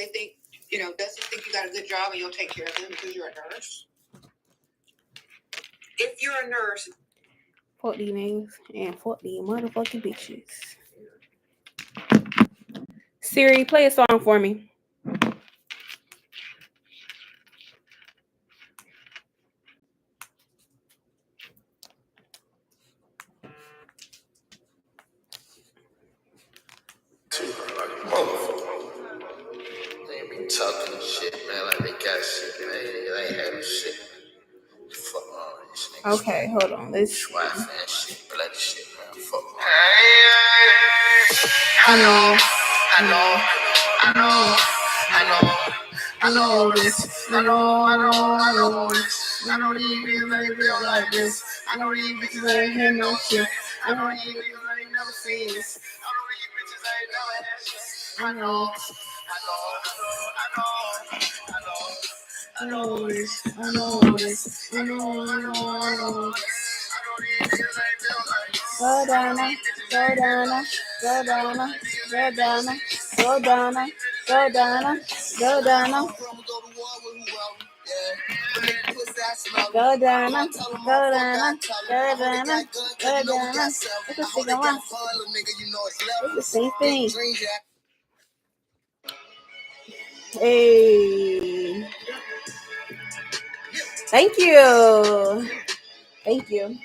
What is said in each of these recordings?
they think, does he think you got a good job and you'll take care of them because you're a nurse? If you're a nurse. Fuck these niggas and fuck these motherfucking bitches. Siri, play a song for me. Talking shit, man, like they got shit, man. They ain't having shit. Fuck all these niggas. Okay, hold on. Let's Schwife and shit, bloody shit, man. Fuck all. I know this. I know this. I know these bitches ain't real like this. I know these bitches ain't hear no shit. I know these bitches ain't never seen this. I know these bitches ain't never had shit. I know this. I know this. I know this. I know this. Go down, go down, go down, go down, go down, go down, go down. Go down, go down, go down, go down. It's a second one. It's the same thing. Hey. Thank you. Thank you.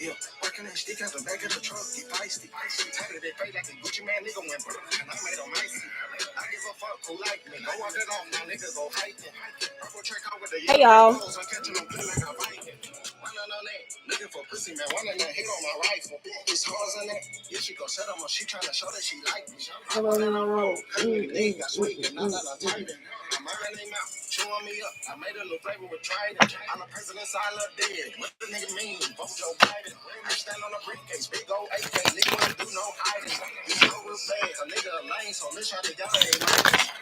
Yeah, working that stick out the back of the truck, get feisty. Tighter they fade like a Gucci man, nigga went brr, and I made them icy. I give a fuck who like me. Go walk it off, my niggas go hiking. Purple track out with the hey y'all. I'm catching them good like a Viking. Running on that, looking for pussy, man. Running that hit on my rifle. It's hard on that. Yeah, she gon' set them up. She tryna show that she like me. I'm running on the road. They got sweet, and now that I'm tighter. I'm running them out. Chewing me up. I made a little flavor with Trident. I'm the president, I love dead. What the nigga mean? Vote Joe Biden. I stand on a briefcase, big old AK. Nigga wanna do no hiding. It's so real fast. A nigga a lane, so let's try together.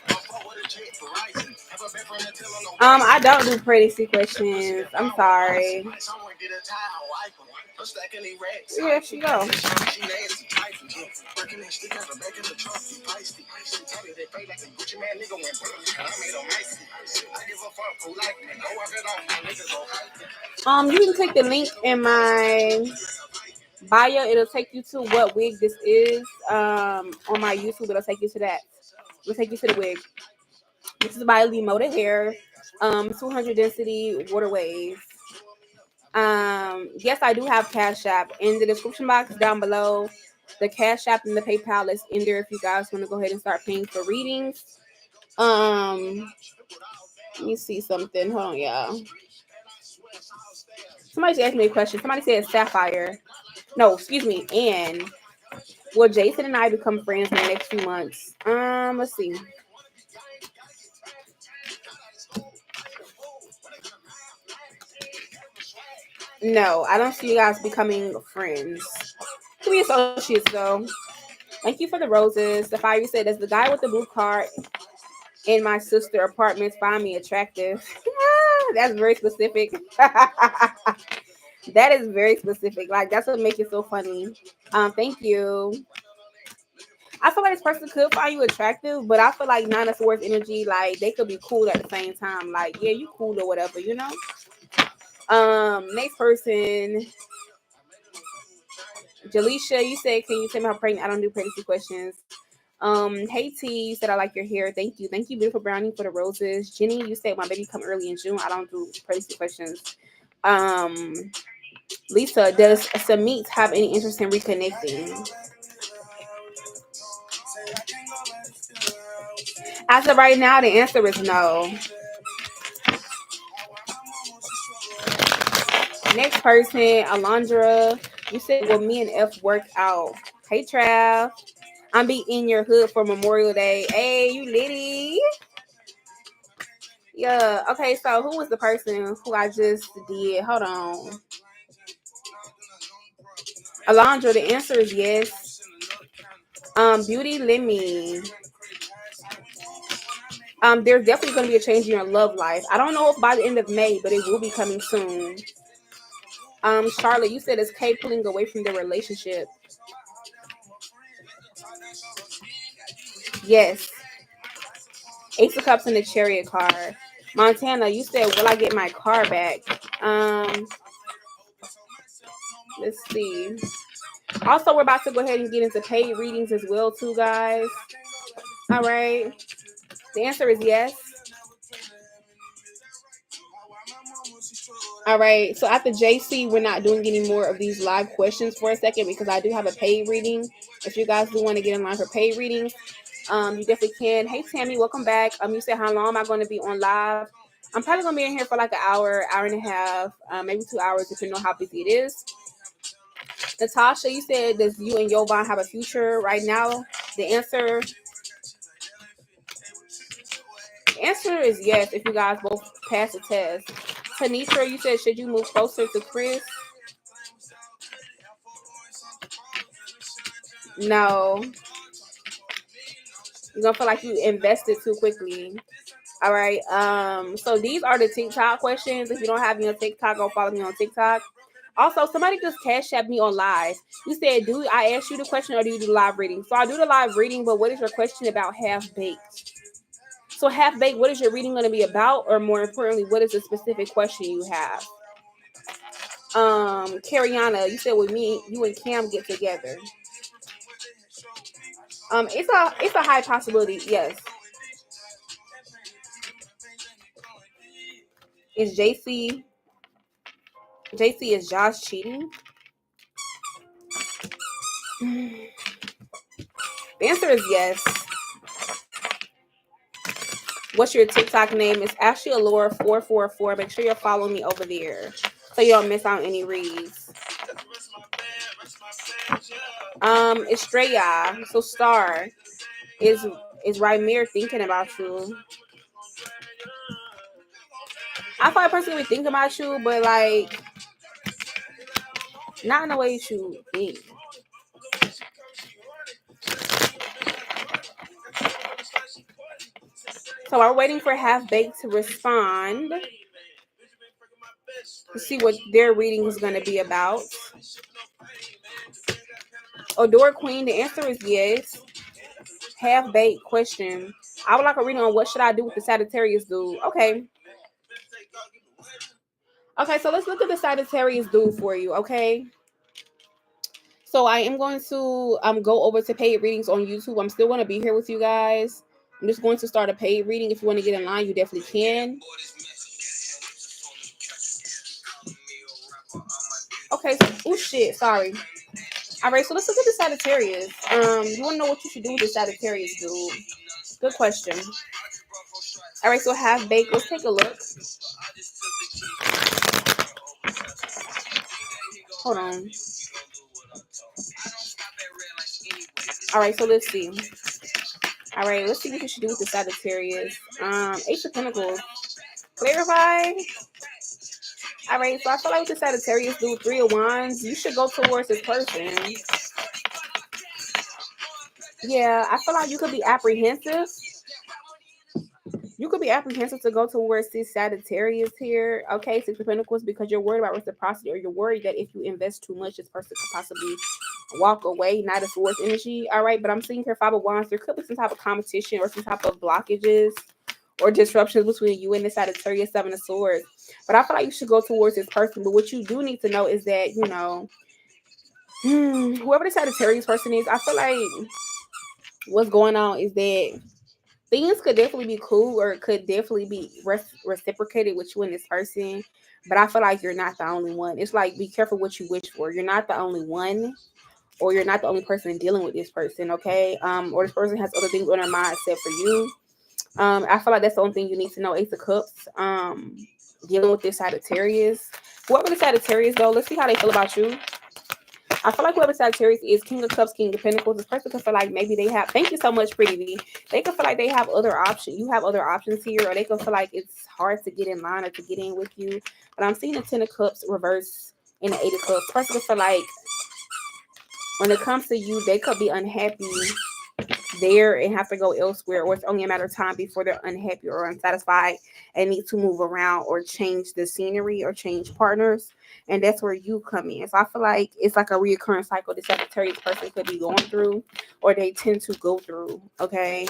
I'm fuck with a chick for rising. Have a been from the till on no. I don't do pregnancy questions. I'm sorry. Someone get a towel, wipe them. I'm stacking these racks. Here she go. She nasty, typing. Working that stick out the back of the truck, he feisty. Tell me they fade like a Gucci man, nigga went brr, and I made them icy. I give a fuck who like me. Go walk it off, my niggas go hiking. You can click the link in my bio. It'll take you to what wig this is. On my YouTube, it'll take you to that. It'll take you to the wig. This is by Lee Moda Hair. 200 density waterways. Yes, I do have Cash App in the description box down below. The Cash App and the PayPal is in there if you guys want to go ahead and start paying for readings. Let me see something. Hold on, y'all. Somebody just asked me a question. Somebody said Sapphire. No, excuse me. And will Jason and I become friends in the next few months? Let's see. No, I don't see you guys becoming friends. Could be associates though. Thank you for the roses. The fire said, "Does the guy with the blue card in my sister apartments find me attractive?" That's very specific. That is very specific. Like that's what makes it so funny. Thank you. I feel like this person could find you attractive, but I feel like Nine of Swords energy, like they could be cool at the same time. Like, yeah, you cool or whatever, you know? Next person. Jaleisha, you said, can you tell me how pregnant? I don't do pregnancy questions. Hey T, you said I like your hair. Thank you. Thank you, beautiful brownie, for the roses. Jenny, you said my baby come early in June. I don't do pregnancy questions. Lisa, does Samit have any interest in reconnecting? As of right now, the answer is no. Next person, Alondra, you said, will me and F work out? Hey Trav, I'm be in your hood for Memorial Day. Hey, you litty. Yeah, okay, so who was the person who I just did? Hold on. Alondra, the answer is yes. Beauty Lemmy. There's definitely going to be a change in your love life. I don't know if by the end of May, but it will be coming soon. Charlotte, you said it's Kay pulling away from the relationship. Yes. Ace of Cups and the Chariot card. Montana, you said, will I get my car back? Let's see. Also, we're about to go ahead and get into paid readings as well, too, guys. All right. The answer is yes. All right. So after JC, we're not doing any more of these live questions for a second because I do have a paid reading. If you guys do want to get in line for paid readings, you definitely can. Hey, Tammy, welcome back. You said, how long am I going to be on live? I'm probably going to be in here for like an hour, hour and a half, maybe 2 hours, depending on how busy it is. Natasha, you said, does you and Yovan have a future right now? The answer is yes, if you guys both pass the test. Tanisha, you said, should you move closer to Chris? No. You're going to feel like you invested too quickly. All right. So these are the TikTok questions. If you don't have me on TikTok, go follow me on TikTok. Also, somebody just cash at me on live. You said, do I ask you the question or do you do live reading? So I do the live reading, but what is your question about half-baked? So half-baked, what is your reading going to be about? Or more importantly, what is the specific question you have? Cariana, you said with me, you and Cam get together. It's a high possibility, yes. Is JC is Josh cheating? The answer is yes. What's your TikTok name? It's Ashley Allure 444. Make sure you're following me over there so you don't miss out on any reads. Estrella, so Star is Rymir thinking about you? I thought a person would think about you, but like not in the way you think. So we're waiting for Half Baked to respond to see what their reading is going to be about. Odor Queen, the answer is yes. Half Baked question. I would like a reading on what should I do with the Sagittarius dude. Okay. Okay, so let's look at the Sagittarius dude for you, okay? So I am going to go over to paid readings on YouTube. I'm still going to be here with you guys. I'm just going to start a paid reading. If you want to get in line, you definitely can. Okay, so, oh shit, sorry. All right, so let's look at the Sagittarius. You want to know what you should do with the Sagittarius dude? Good question. All right, so Half Baked. Let's take a look. Hold on. All right, so let's see. All right, let's see what you should do with the Sagittarius. Ace of Pentacles. Clarify. All right, so I feel like with the Sagittarius dude, 3 of Wands, you should go towards this person. Yeah, I feel like you could be apprehensive. You could be apprehensive to go towards this Sagittarius here. Okay, 6 of Pentacles, because you're worried about reciprocity, or you're worried that if you invest too much, this person could possibly walk away. Not a Swords energy. All right, but I'm seeing here 5 of Wands. There could be some type of competition or some type of blockages or disruptions between you and the Sagittarius, 7 of Swords. But I feel like you should go towards this person. But what you do need to know is that, you know, whoever the Sagittarius person is, I feel like what's going on is that things could definitely be cool, or it could definitely be reciprocated with you and this person. But I feel like you're not the only one. It's like, be careful what you wish for. You're not the only one, or you're not the only person dealing with this person, okay? Or this person has other things on their mind except for you. I feel like that's the only thing you need to know. Ace of Cups, dealing with this Sagittarius. Whoever the Sagittarius, though, let's see how they feel about you. I feel like whoever Sagittarius is, King of Cups, King of Pentacles, this person could feel like maybe they have, thank you so much, Pretty V. They could feel like they have other options. You have other options here, or they could feel like it's hard to get in line or to get in with you. But I'm seeing the 10 of Cups reverse in the 8 of Cups. Person could feel like when it comes to you, they could be unhappy there and have to go elsewhere, or it's only a matter of time before they're unhappy or unsatisfied and need to move around or change the scenery or change partners. And that's where you come in. So I feel like it's like a reoccurring cycle the Sagittarius person could be going through, or they tend to go through. Okay.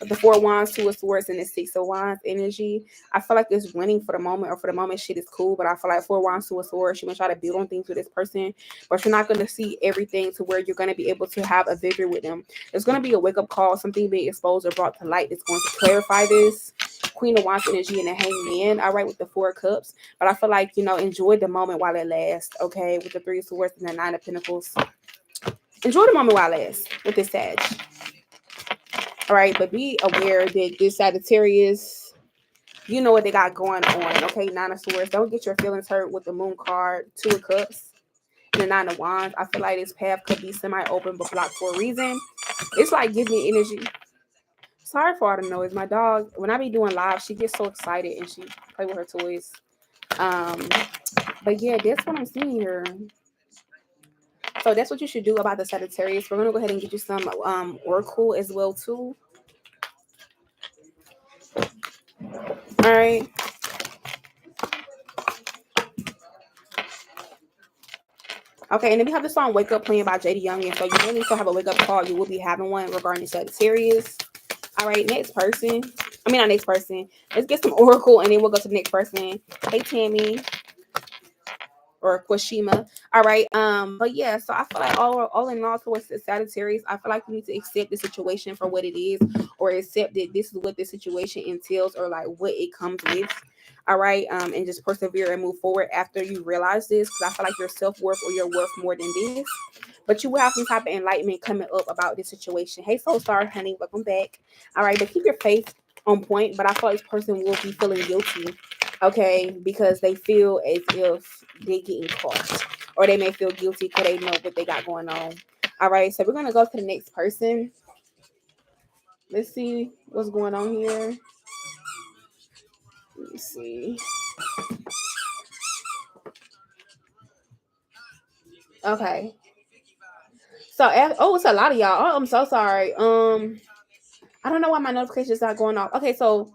The Four of Wands, Two of Swords, and the Six of Wands energy. I feel like it's winning for the moment, or for the moment shit is cool. But I feel like Four of Wands, Two of Swords, you may try to build on things with this person, but you're not going to see everything to where you're going to be able to have a victory with them. There's going to be a wake up call, something being exposed or brought to light that's going to clarify this. Queen of Wands energy and the Hangman. All right, with the Four of Cups. But I feel like, enjoy the moment while it lasts. Okay, with the Three of Swords and the Nine of Pentacles. Enjoy the moment while it lasts with this Sag. All right, but be aware that this Sagittarius, you know what they got going on. Okay, Nine of Swords. Don't get your feelings hurt with the Moon card, Two of Cups, and the Nine of Wands. I feel like this path could be semi-open but blocked for a reason. It's like, give me energy. Sorry for all the noise. My dog, when I be doing live, she gets so excited and she play with her toys. But yeah, that's what I'm seeing here. So that's what you should do about the Sagittarius. We're gonna go ahead and get you some Oracle as well too. All right. Okay, and then we have the song "Wake Up" playing by JD Young, and so you really still have a wake up call. You will be having one regarding Sagittarius. All right, next person. I mean, not next person. Let's get some Oracle, and then we'll go to the next person. Hey, Tammy. Or Kwashima. All right. But yeah, so I feel like all in all towards the Sagittarius, I feel like you need to accept the situation for what it is, or accept that this is what the situation entails, or like what it comes with. All right. And just persevere and move forward after you realize this, because I feel like your self-worth or your worth more than this. But you will have some type of enlightenment coming up about this situation. Hey, Soul Star, honey, welcome back. All right, but keep your faith on point. But I feel like this person will be feeling guilty, okay, because they feel as if they're getting caught, or they may feel guilty because they know what they got going on. All right, so we're gonna go to the next person. Let's see what's going on here. Let me see. Okay. So, it's a lot of y'all. Oh, I'm so sorry. I don't know why my notifications not going off. Okay, so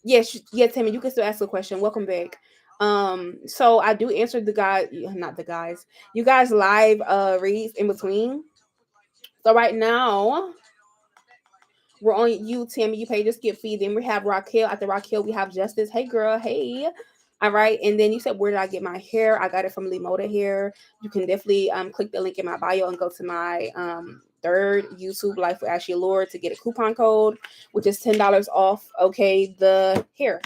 yes, Timmy, you can still ask a question. Welcome back. So I do answer the guy, not the guys, you guys live reads in between. So right now we're on you, Tammy. You pay your skip fee. Then we have Raquel. After Raquel, we have Justice. Hey, girl. Hey. All right. And then you said, where did I get my hair? I got it from Limoda Hair. You can definitely click the link in my bio and go to my third YouTube Life with Ashley Lord to get a coupon code, which is $10 off. Okay, the hair.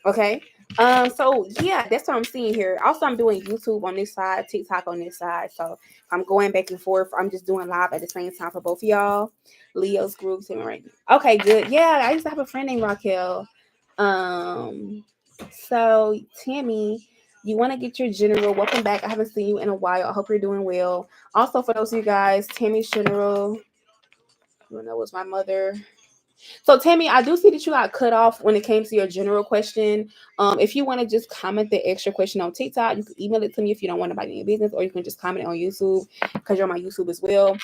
Okay. So yeah, that's what I'm seeing here. Also, I'm doing YouTube on this side, TikTok on this side. So I'm going back and forth. I'm just doing live at the same time for both of y'all. Leo's groups and right. Okay, good. Yeah, I used to have a friend named Raquel. So Tammy, you want to get your general. Welcome back. I haven't seen you in a while. I hope you're doing well. Also, for those of you guys, Tammy's general. You know, was my mother. So Tammy, I do see that you got cut off when it came to your general question. If you want to just comment the extra question on TikTok, you can email it to me if you don't want nobody in your business, or you can just comment on YouTube because you're on my YouTube as well.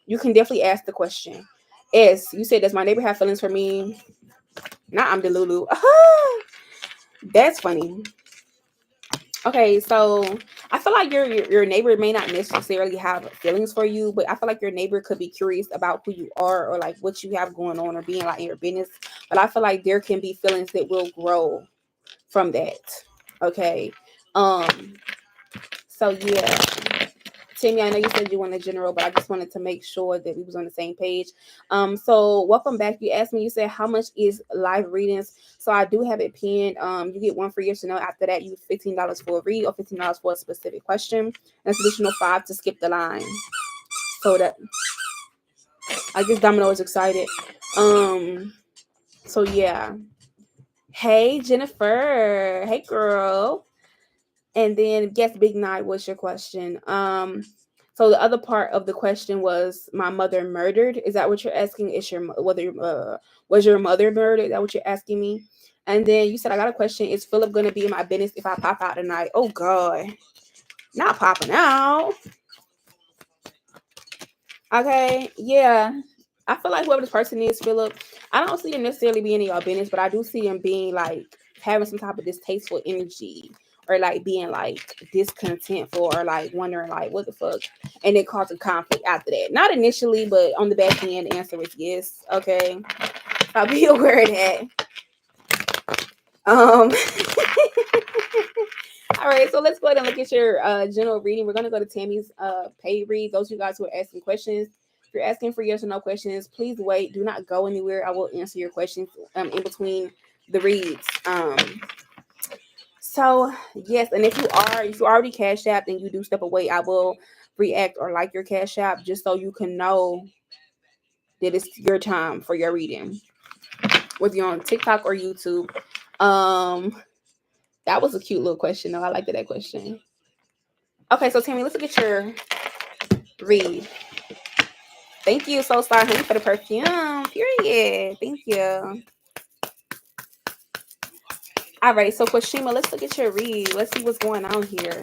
You can definitely ask the question. S, you said, does my neighbor have feelings for me? Nah, I'm Delulu. That's funny. Okay, so I feel like your neighbor may not necessarily have feelings for you, but I feel like your neighbor could be curious about who you are, or like what you have going on, or being like in your business. But I feel like there can be feelings that will grow from that. Okay. So yeah. Timmy, I know you said you want a general, but I just wanted to make sure that we was on the same page. So welcome back. You asked me, you said, how much is live readings? So I do have it pinned. You get one for yes or no. After that, you $15 for a read, or $15 for a specific question. And it's additional $5 to skip the line. So that I guess Domino is excited. So yeah. Hey Jennifer. Hey girl. And then guess Big Night, what's your question? So the other part of the question was, my mother murdered. Is that what you're asking? Is your was your mother murdered? Is that what you're asking me? And then you said, I got a question. Is Philip gonna be in my business if I pop out tonight? Oh God, not popping out. Okay, yeah. I feel like whoever this person is, Philip, I don't see them necessarily being in your business, but I do see them being like having some type of distasteful energy or like being like discontentful or like wondering like what the fuck, and it causing conflict after that. Not initially, but on the back end, the answer is yes. Okay, I'll be aware of that. Um, all right, so let's go ahead and look at your general reading. We're gonna go to Tammy's paid read. Those of you guys who are asking questions, if you're asking for yes or no questions, please wait. Do not go anywhere. I will answer your questions in between the reads. So yes, and if you already cash app and you do step away, I will react or like your cash app just so you can know that it's your time for your reading, whether you're on TikTok or YouTube. Um, that was a cute little question though. I liked that question. Okay, so Tammy, let's look at your read. Thank you, Soul Star Honey, for the perfume. Period. Thank you. All right, so Kwashima, let's look at your read. Let's see what's going on here.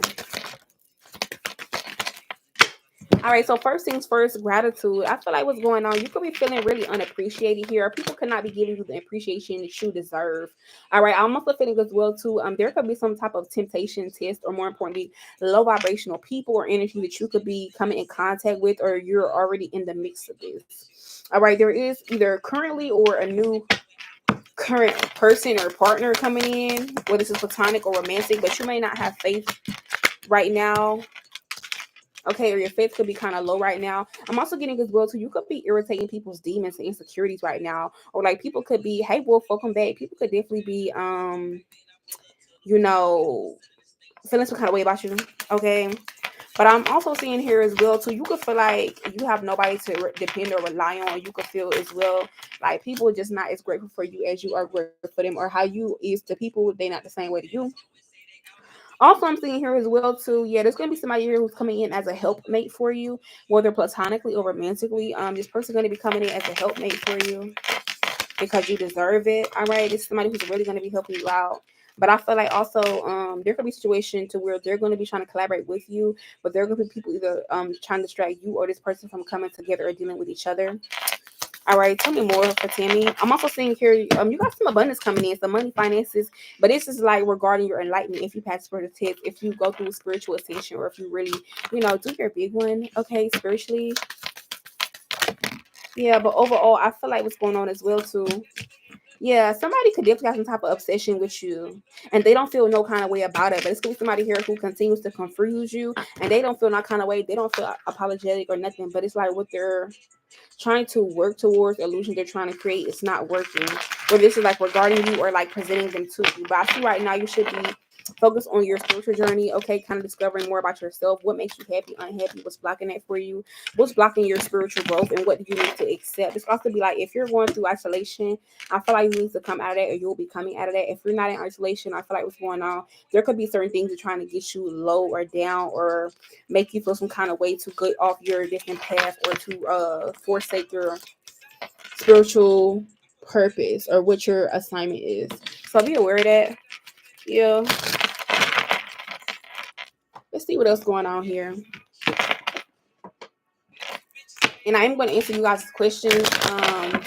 All right, so first things first, gratitude. I feel like what's going on, you could be feeling really unappreciated here. People could not be giving you the appreciation that you deserve. All right, I'm also feeling as well too. There could be some type of temptation test, or more importantly, low vibrational people or energy that you could be coming in contact with, or you're already in the mix of this. All right, there is either currently or a new current person or partner coming in, whether this is platonic or romantic, but you may not have faith right now. Okay, or your faith could be kind of low right now. I'm also getting as well too. You could be irritating people's demons and insecurities right now, or like people could be, hey Wolf, welcome back. People could definitely be, you know, feeling some kind of way about you. Okay, but I'm also seeing here as well too. You could feel like you have nobody to depend or rely on. You could feel as well like people are just not as grateful for you as you are grateful for them, or how you is to people. They not the same way to you. Also, I'm seeing here as well too. Yeah, there's gonna be somebody here who's coming in as a helpmate for you, whether platonically or romantically. This person's gonna be coming in as a helpmate for you because you deserve it. All right, this is somebody who's really gonna be helping you out. But I feel like also there could be a situation to where they're going to be trying to collaborate with you, but there are going to be people either trying to distract you or this person from coming together or dealing with each other. All right, tell me more for Tammy. I'm also seeing here, you got some abundance coming in, some money, finances, but this is like regarding your enlightenment. If you pass for the test, if you go through spiritual ascension, or if you really, do your big one, okay, spiritually. Yeah, but overall, I feel like what's going on as well too. Yeah, somebody could definitely have some type of obsession with you, and they don't feel no kind of way about it. But it's gonna be somebody here who continues to confuse you, and they don't feel no kind of way. They don't feel apologetic or nothing. But it's like what they're trying to work towards, illusion they're trying to create, it's not working. Or this is like regarding you or like presenting them to you. But I see right now you should be focused on your spiritual journey, okay, kind of discovering more about yourself, what makes you happy, unhappy, what's blocking that for you, what's blocking your spiritual growth, and what do you need to accept. It's also be like if you're going through isolation, I feel like you need to come out of that, or you'll be coming out of that. If you're not in isolation, I feel like what's going on, there could be certain things that are trying to get you low or down, or make you feel some kind of way to get off your different path, or to forsake your spiritual purpose or what your assignment is. So be aware of that. Yeah. Let's see what else going on here. And I'm going to answer you guys' questions.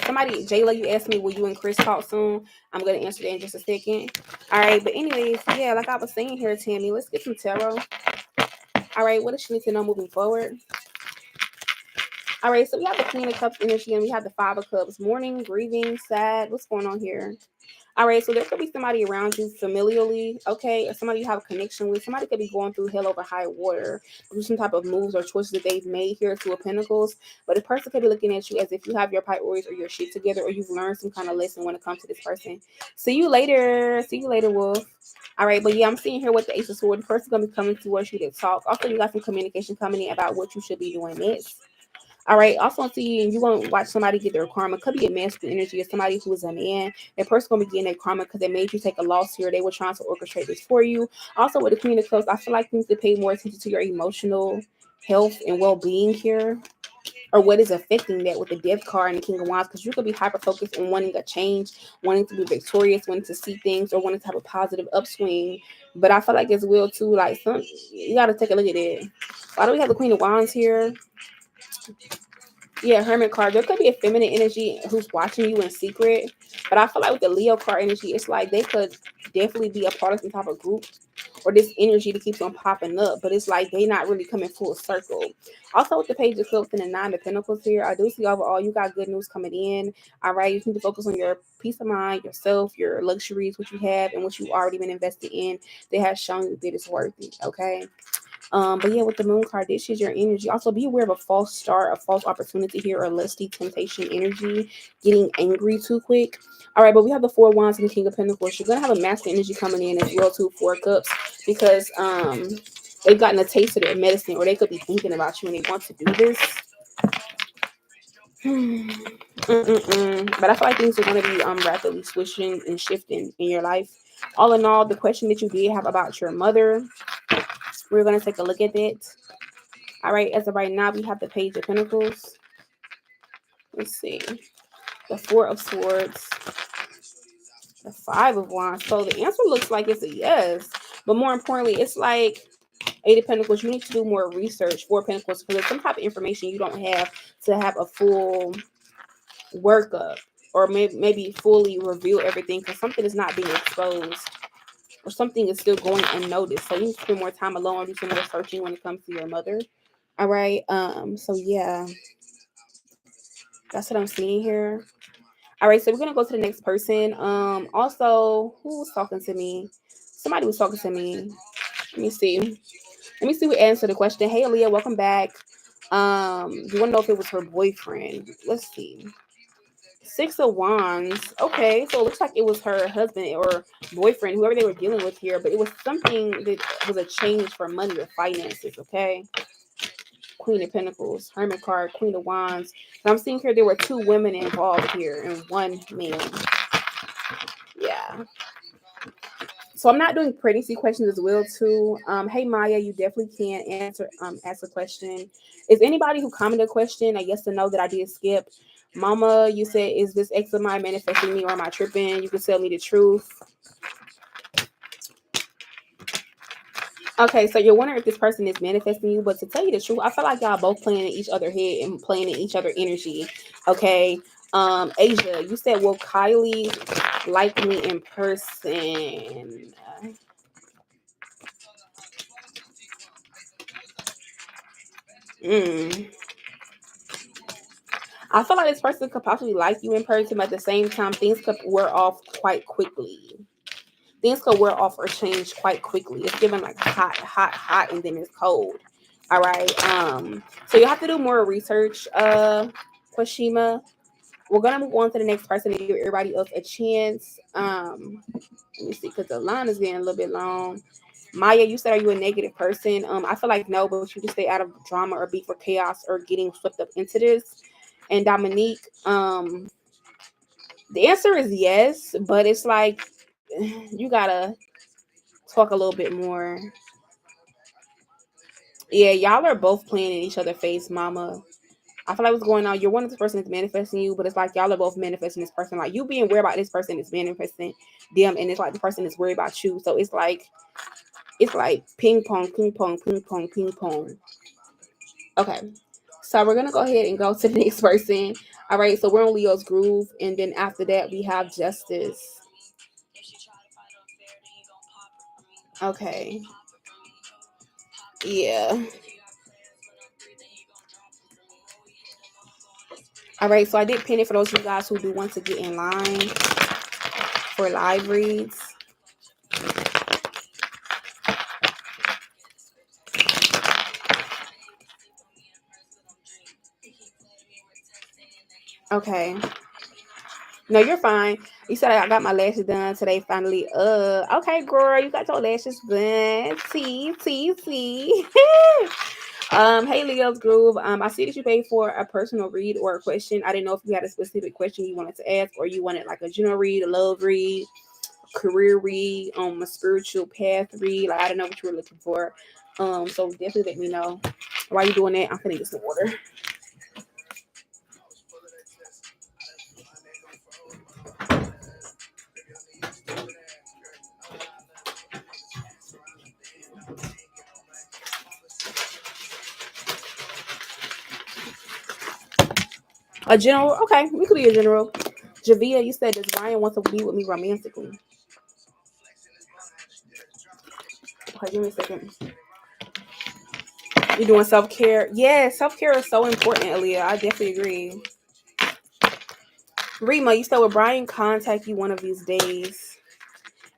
Somebody, Jayla, you asked me, will you and Chris talk soon? I'm going to answer that in just a second. All right. But anyways, yeah, like I was saying here, Tammy, let's get some tarot. All right. What does she need to know moving forward? All right. So we have the Queen of Cups energy and we have the Five of Cups. Mourning, grieving, sad. What's going on here? All right, so there could be somebody around you familially, okay, or somebody you have a connection with. Somebody could be going through hell over high water through some type of moves or choices that they've made here, Two of Pentacles. But the person could be looking at you as if you have your priorities or your shit together, or you've learned some kind of lesson when it comes to this person. See you later. See you later, Wolf. All right, but yeah, I'm seeing here with the Ace of Swords. The person's going to be coming towards you to talk. Also, you got some communication coming in about what you should be doing next. All right. Also, seeing you want to watch somebody get their karma. Could be a masculine energy or somebody who is a man. That person gonna be getting their karma because they made you take a loss here. They were trying to orchestrate this for you. Also, with the Queen of Cups, I feel like you need to pay more attention to your emotional health and well-being here, or what is affecting that with the Death card and the King of Wands, because you could be hyper focused on wanting a change, wanting to be victorious, wanting to see things, or wanting to have a positive upswing. But I feel like as well too, like you got to take a look at it. Why do we have the Queen of Wands here? Yeah, Hermit card. There could be a feminine energy who's watching you in secret, but I feel like with the Leo card energy, it's like they could definitely be a part of some type of group or this energy that keeps on popping up, but it's like they not really coming full circle. Also, with the Page of Cups and the Nine of Pentacles here, I do see overall you got good news coming in. All right, you need to focus on your peace of mind, yourself, your luxuries, what you have, and what you've already been invested in. That has shown you that it's worth it. Okay. But yeah, with the moon card, this is your energy. Also, be aware of a false start, a false opportunity here, or lusty temptation energy, getting angry too quick. All right, but we have the Four Wands and the King of Pentacles. You're gonna have a masculine energy coming in as well too, Four Cups, because they've gotten a taste of their medicine, or they could be thinking about you and they want to do this. But I feel like things are gonna be rapidly switching and shifting in your life. All in all, the question that you did have about your mother, we're gonna take a look at it. All right, as of right now, we have the Page of Pentacles. Let's see. The Four of Swords. The Five of Wands. So the answer looks like it's a yes. But more importantly, it's like Eight of Pentacles. You need to do more research for Pentacles because there's some type of information you don't have to have a full workup or maybe fully reveal everything because something is not being exposed or something is still going unnoticed. So you need to spend more time alone, do some more searching when it comes to your mother. All right. So yeah. That's what I'm seeing here. All right, so we're gonna go to the next person. Also, who was talking to me? Somebody was talking to me. Let me see. Let me see who answered the question. Hey, Aaliyah, welcome back. You want to know if it was her boyfriend? Let's see. Six of Wands. Okay, so it looks like it was her husband or boyfriend, whoever they were dealing with here. But it was something that was a change for money or finances. Okay. Queen of Pentacles, Hermit card, Queen of Wands. And I'm seeing here there were two women involved here and one man. Yeah. So I'm not doing pregnancy questions as well too. Hey Maya, you definitely can ask a question. Is anybody who commented a question a yes or no that I did skip? Mama, you said, is this ex of mine manifesting me or am I tripping? You can tell me the truth. Okay, so you're wondering if this person is manifesting you, but to tell you the truth, I feel like y'all both playing in each other's head and playing in each other energy. Okay. Asia, you said, will Kylie like me in person? I feel like this person could possibly like you in person, but at the same time, things could wear off quite quickly. Things could wear off or change quite quickly. It's given like hot, hot, hot, and then it's cold. All right. So you have to do more research, Kwashima. We're gonna move on to the next person to give everybody else a chance. Let me see, because the line is getting a little bit long. Maya, you said, are you a negative person? I feel like no, but you just stay out of drama or beef or chaos or getting swept up into this. And Dominique, the answer is yes, but it's like you gotta talk a little bit more. Yeah, y'all are both playing in each other's face, mama. I feel like what's going on. You're one of the person that's manifesting you, but it's like y'all are both manifesting this person. Like you being worried about this person is manifesting them, and it's like the person is worried about you. So it's like ping pong, ping pong, ping pong, ping pong. Okay. So we're gonna go ahead and go to the next person. All right, so we're on Leo's groove, and then after that we have Justice. Okay. Yeah. All right, so I did pin it for those of you guys who do want to get in line for live reads. Okay. No, you're fine. You said I got my lashes done today finally. Okay, girl, you got your lashes done. T. Hey Leo's Groove. I see that you paid for a personal read or a question. I didn't know if you had a specific question you wanted to ask or you wanted like a general read, a love read, career read, a spiritual path read. Like I don't know what you were looking for. So definitely let me know. While you doing that, I'm gonna get some water. A general, okay, we could be a general. Javia, you said, does Ryan want to be with me romantically? Okay, give me a second. You doing self care? Yeah, self care is so important, Aaliyah. I definitely agree. Rima, you said, will Brian contact you one of these days?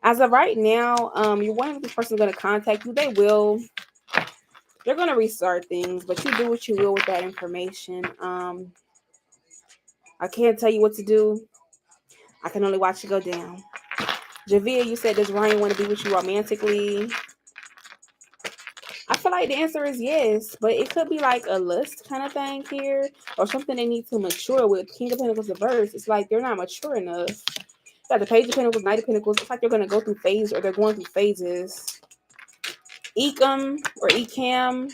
As of right now, you're one of this person's gonna contact you. They will. They're gonna restart things, but you do what you will with that information. I can't tell you what to do. I can only watch it go down. Javia, you said, does Ryan want to be with you romantically? I feel like the answer is yes, but it could be like a lust kind of thing here, or something they need to mature with. King of Pentacles reverse. It's like they're not mature enough. Got the Page of Pentacles, Knight of Pentacles. It's like they're gonna go through phases, or they're going through phases. Ecam or Ecam.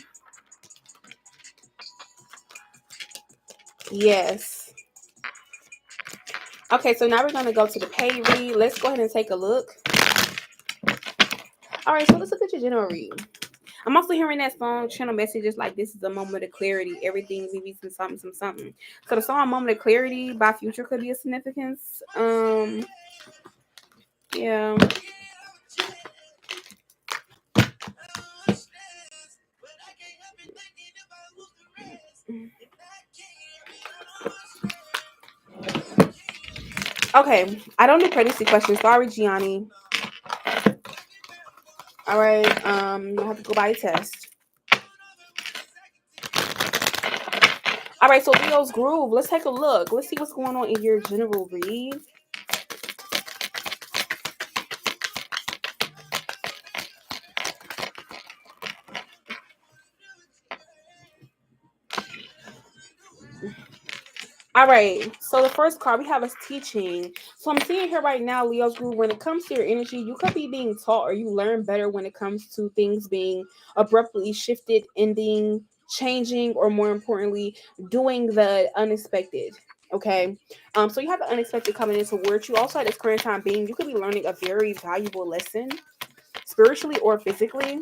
Yes. Okay, so now we're gonna go to the pay read. Let's go ahead and take a look. All right, so let's look at your general read. I'm also hearing that song channel messages like this is a moment of clarity. Everything's maybe something. So the song "Moment of Clarity" by Future could be a significance. Yeah. Okay, I don't do pregnancy questions. Sorry, Gianni. All right, I have to go buy a test. All right, so Leo's groove. Let's take a look. Let's see what's going on in your general read. All right, so the first card we have is teaching. So I'm seeing here right now, Leo's groove, when it comes to your energy, you could be being taught or you learn better when it comes to things being abruptly shifted, ending, changing, or more importantly, doing the unexpected. Okay, so you have the unexpected coming into work. You also at this current time being, you could be learning a very valuable lesson, spiritually or physically.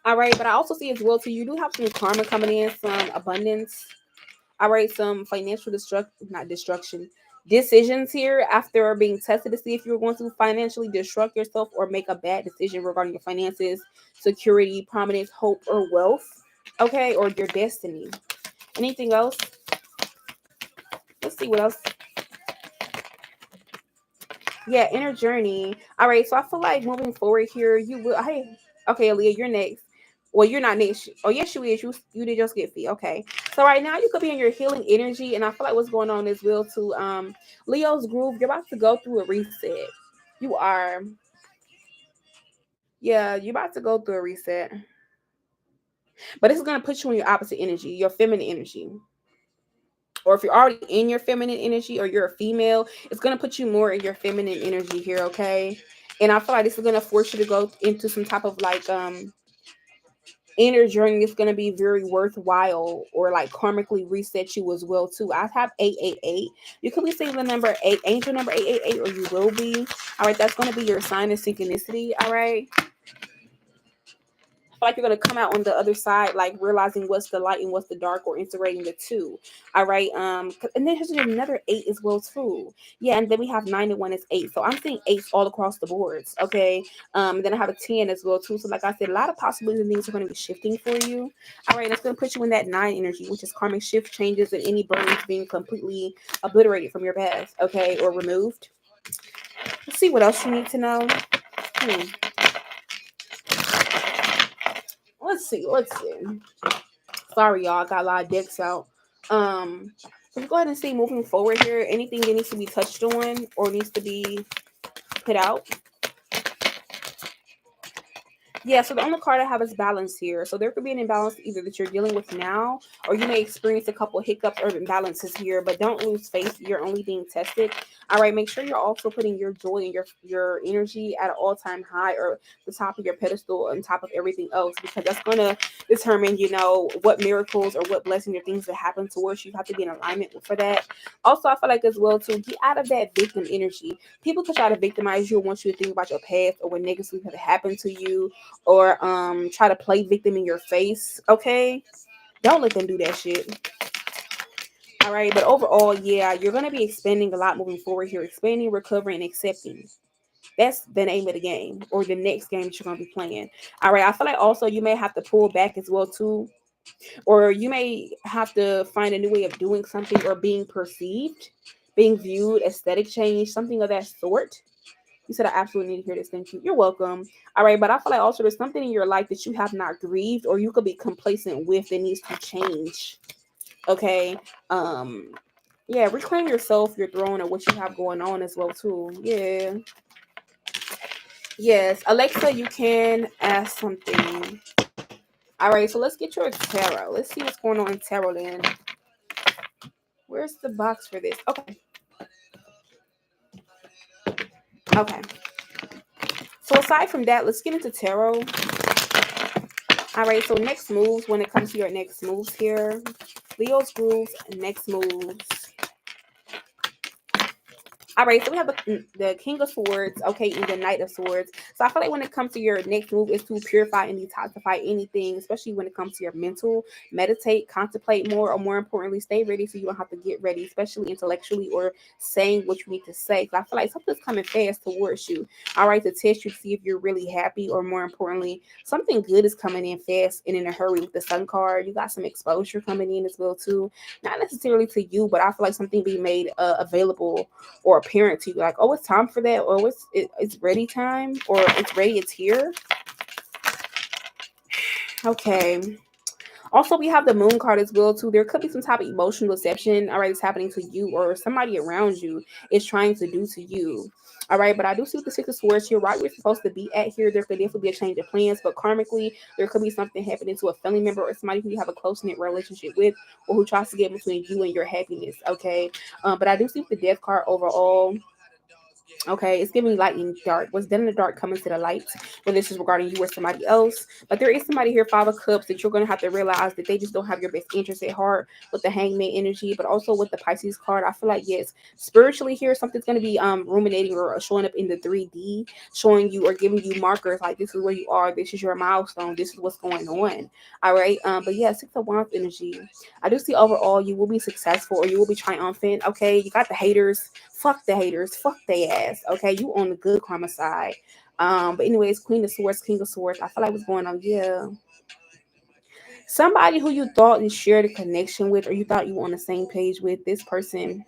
All right, but I also see as well too, you do have some karma coming in, some abundance. All right, some financial not destruction, decisions here after being tested to see if you're going to financially destruct yourself or make a bad decision regarding your finances, security, prominence, hope, or wealth. Okay, or your destiny. Anything else? Let's see what else. Yeah, inner journey. All right, so I feel like moving forward here, you will. Hey, okay, Aaliyah, you're next. Well, you're not next. Oh, yes, you is. You did just get fee. Okay, so right now you could be in your healing energy, and I feel like what's going on is will to Leo's groove. You're about to go through a reset. You are. Yeah, you're about to go through a reset, but this is gonna put you in your opposite energy, your feminine energy. Or if you're already in your feminine energy or you're a female, it's going to put you more in your feminine energy here, okay? And I feel like this is going to force you to go into some type of like inner journey that's going to be very worthwhile or like karmically reset you as well too. I have 888. You could be saying the number 8, angel number 888, or you will be. All right, that's going to be your sign of synchronicity, all right? I feel like you're going to come out on the other side, like realizing what's the light and what's the dark, or integrating the two. All right. And then there's another 8 as well too. Yeah, and then we have 9 and 1 is 8. So I'm seeing 8s all across the boards. Okay. And then I have a 10 as well too. So like I said, a lot of possibilities and things are going to be shifting for you. All right, that's going to put you in that 9 energy, which is karmic shift, changes, and any burdens being completely obliterated from your past. Okay, or removed. Let's see what else you need to know. Let's see. Sorry, y'all. I got a lot of decks out. Let's go ahead and see moving forward here. Anything that needs to be touched on or needs to be put out. Yeah, so the only card I have is balance here. So there could be an imbalance either that you're dealing with now, or you may experience a couple hiccups or imbalances here, but don't lose faith. You're only being tested. All right, make sure you're also putting your joy and your energy at an all-time high, or the top of your pedestal on top of everything else, because that's going to determine, what miracles or what blessings or things that happen towards you. You have to be in alignment for that. Also, I feel like as well to get out of that victim energy. People could try to victimize you or want you to think about your past or what negatively have happened to you, or try to play victim in your face. Okay, don't let them do that shit. All right, but overall, yeah, you're gonna be expanding a lot moving forward here, expanding, recovering, and accepting. That's the name of the game or the next game that you're gonna be playing. All right, I feel like also you may have to pull back as well too, or you may have to find a new way of doing something or being perceived, being viewed, aesthetic change, something of that sort. You said I absolutely need to hear this. Thank you. You're welcome. All right, but I feel like also there's something in your life that you have not grieved or you could be complacent with that needs to change. Okay. Um, yeah, reclaim yourself, your throne, or what you have going on as well too. Yeah. Yes, Alexa, you can ask something. All right, so let's get your tarot. Let's see what's going on in tarot land. Where's the box for this? Okay. Okay. So aside from that, let's get into tarot. All right, so next moves, when it comes to your next moves here, Leo's grooves, next moves. All right, so we have the King of Swords, okay, and the Knight of Swords. So I feel like when it comes to your next move is to purify and detoxify anything, especially when it comes to your mental, meditate, contemplate more, or more importantly, stay ready so you don't have to get ready, especially intellectually or saying what you need to say. So I feel like something's coming fast towards you, all right, to test you to see if you're really happy, or more importantly, something good is coming in fast and in a hurry with the Sun card. You got some exposure coming in as well too, not necessarily to you, but I feel like something being made available or apparent to you, like, oh, it's time for that, or it's ready time, or it's ready, it's here. Okay. Also, we have the Moon card as well too. There could be some type of emotional deception, all right, it's happening to you or somebody around you is trying to do to you. All right, but I do see with the Six of Swords here, right where you're supposed to be at here. There could definitely be a change of plans, but karmically, there could be something happening to a family member or somebody who you have a close knit relationship with, or who tries to get between you and your happiness. Okay, but I do see with the Death card overall. Okay, it's giving light and dark. What's done in the dark comes to the light. Whether this is regarding you or somebody else. But there is somebody here, Five of Cups, that you're going to have to realize that they just don't have your best interest at heart with the Hangman energy, but also with the Pisces card. I feel like, yes, spiritually here, something's going to be ruminating or showing up in the 3D, showing you or giving you markers like this is where you are, this is your milestone, this is what's going on. All right. But yeah, Six of Wands energy. I do see overall you will be successful or you will be triumphant. Okay, you got the haters. Fuck the haters. Fuck they ass. Okay, you on the good karma side. But anyways, Queen of Swords, King of Swords. I feel like what's going on. Yeah, somebody who you thought you shared a connection with, or you thought you were on the same page with, this person,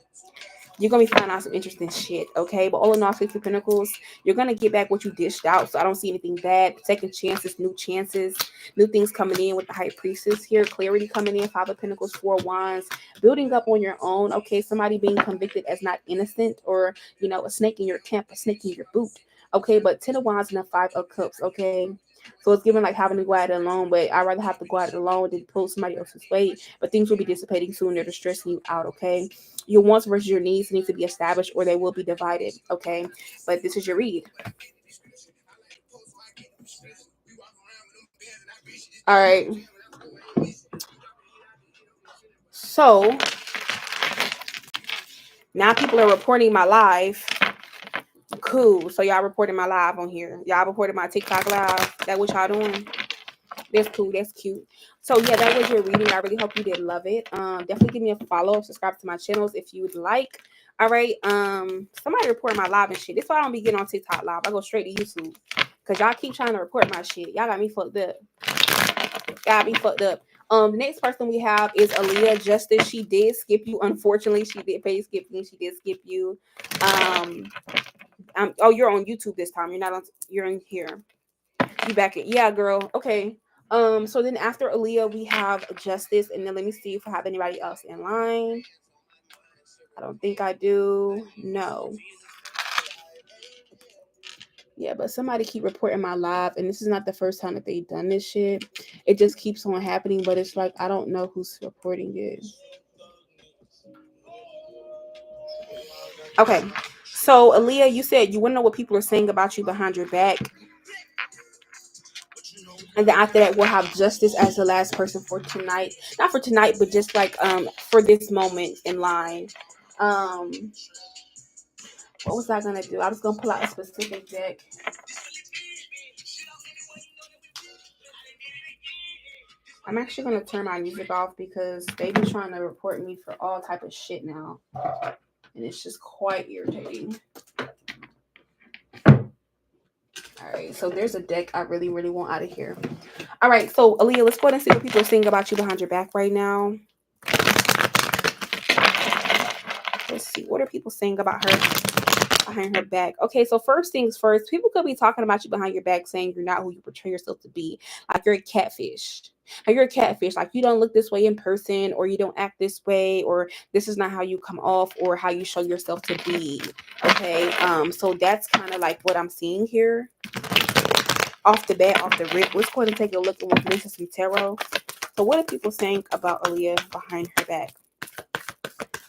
you're gonna be finding out some interesting shit, okay? But all in all, Six of Pentacles, you're gonna get back what you dished out. So I don't see anything bad. Second chances, new things coming in with the High Priestess here, clarity coming in, Five of Pentacles, Four of Wands, building up on your own, okay? Somebody being convicted as not innocent, or a snake in your camp, a snake in your boot, okay? But Ten of Wands and a Five of Cups, okay? So it's giving like having to go at it alone, but I'd rather have to go at it alone than pull somebody else's weight. But things will be dissipating soon. They're stressing you out, okay? Your wants versus your needs need to be established or they will be divided, okay? But this is your read. All right. So now people are reporting my live. Cool. So y'all reporting my live on here. Y'all reported my TikTok live. That what y'all doing? That's cool. That's cute. So yeah, that was your reading. I really hope you did love it. Definitely give me a follow, subscribe to my channels if you would like. All right. Somebody reported my live and shit. That's why I don't be getting on TikTok live. I go straight to YouTube. Cause y'all keep trying to report my shit. Y'all got me fucked up. The next person we have is Aaliyah Justice. She did skip you. Unfortunately, she did pay skip you. She did skip you. Oh, you're on YouTube this time. You're not on. You're in here. You back in? Yeah, girl. Okay. So then after Aaliyah, we have Justice, and then let me see if I have anybody else in line. I don't think I do. No. Yeah, but somebody keep reporting my live, and this is not the first time that they've done this shit. It just keeps on happening, but it's like I don't know who's reporting it. Okay, so Aaliyah, you said you want to know what people are saying about you behind your back, and then after that, we'll have Justice as the last person for tonight. Not for tonight, but just like for this moment in line. Um, what was I gonna do? I was gonna pull out a specific deck. I'm actually gonna turn my music off because they be trying to report me for all type of shit now, and it's just quite irritating. All right, so there's a deck I really, really want out of here. All right, so Aaliyah, let's go ahead and see what people are saying about you behind your back right now. Let's see, what are people saying about her behind her back? Okay, so first things first, people could be talking about you behind your back, saying you're not who you portray yourself to be. Like you're a catfish. Like you're a catfish. Like you don't look this way in person, or you don't act this way, or this is not how you come off, or how you show yourself to be. Okay, so that's kind of like what I'm seeing here. Off the bat, off the rip, let's go ahead and take a look at what this is from tarot. So what are people saying about Aaliyah behind her back?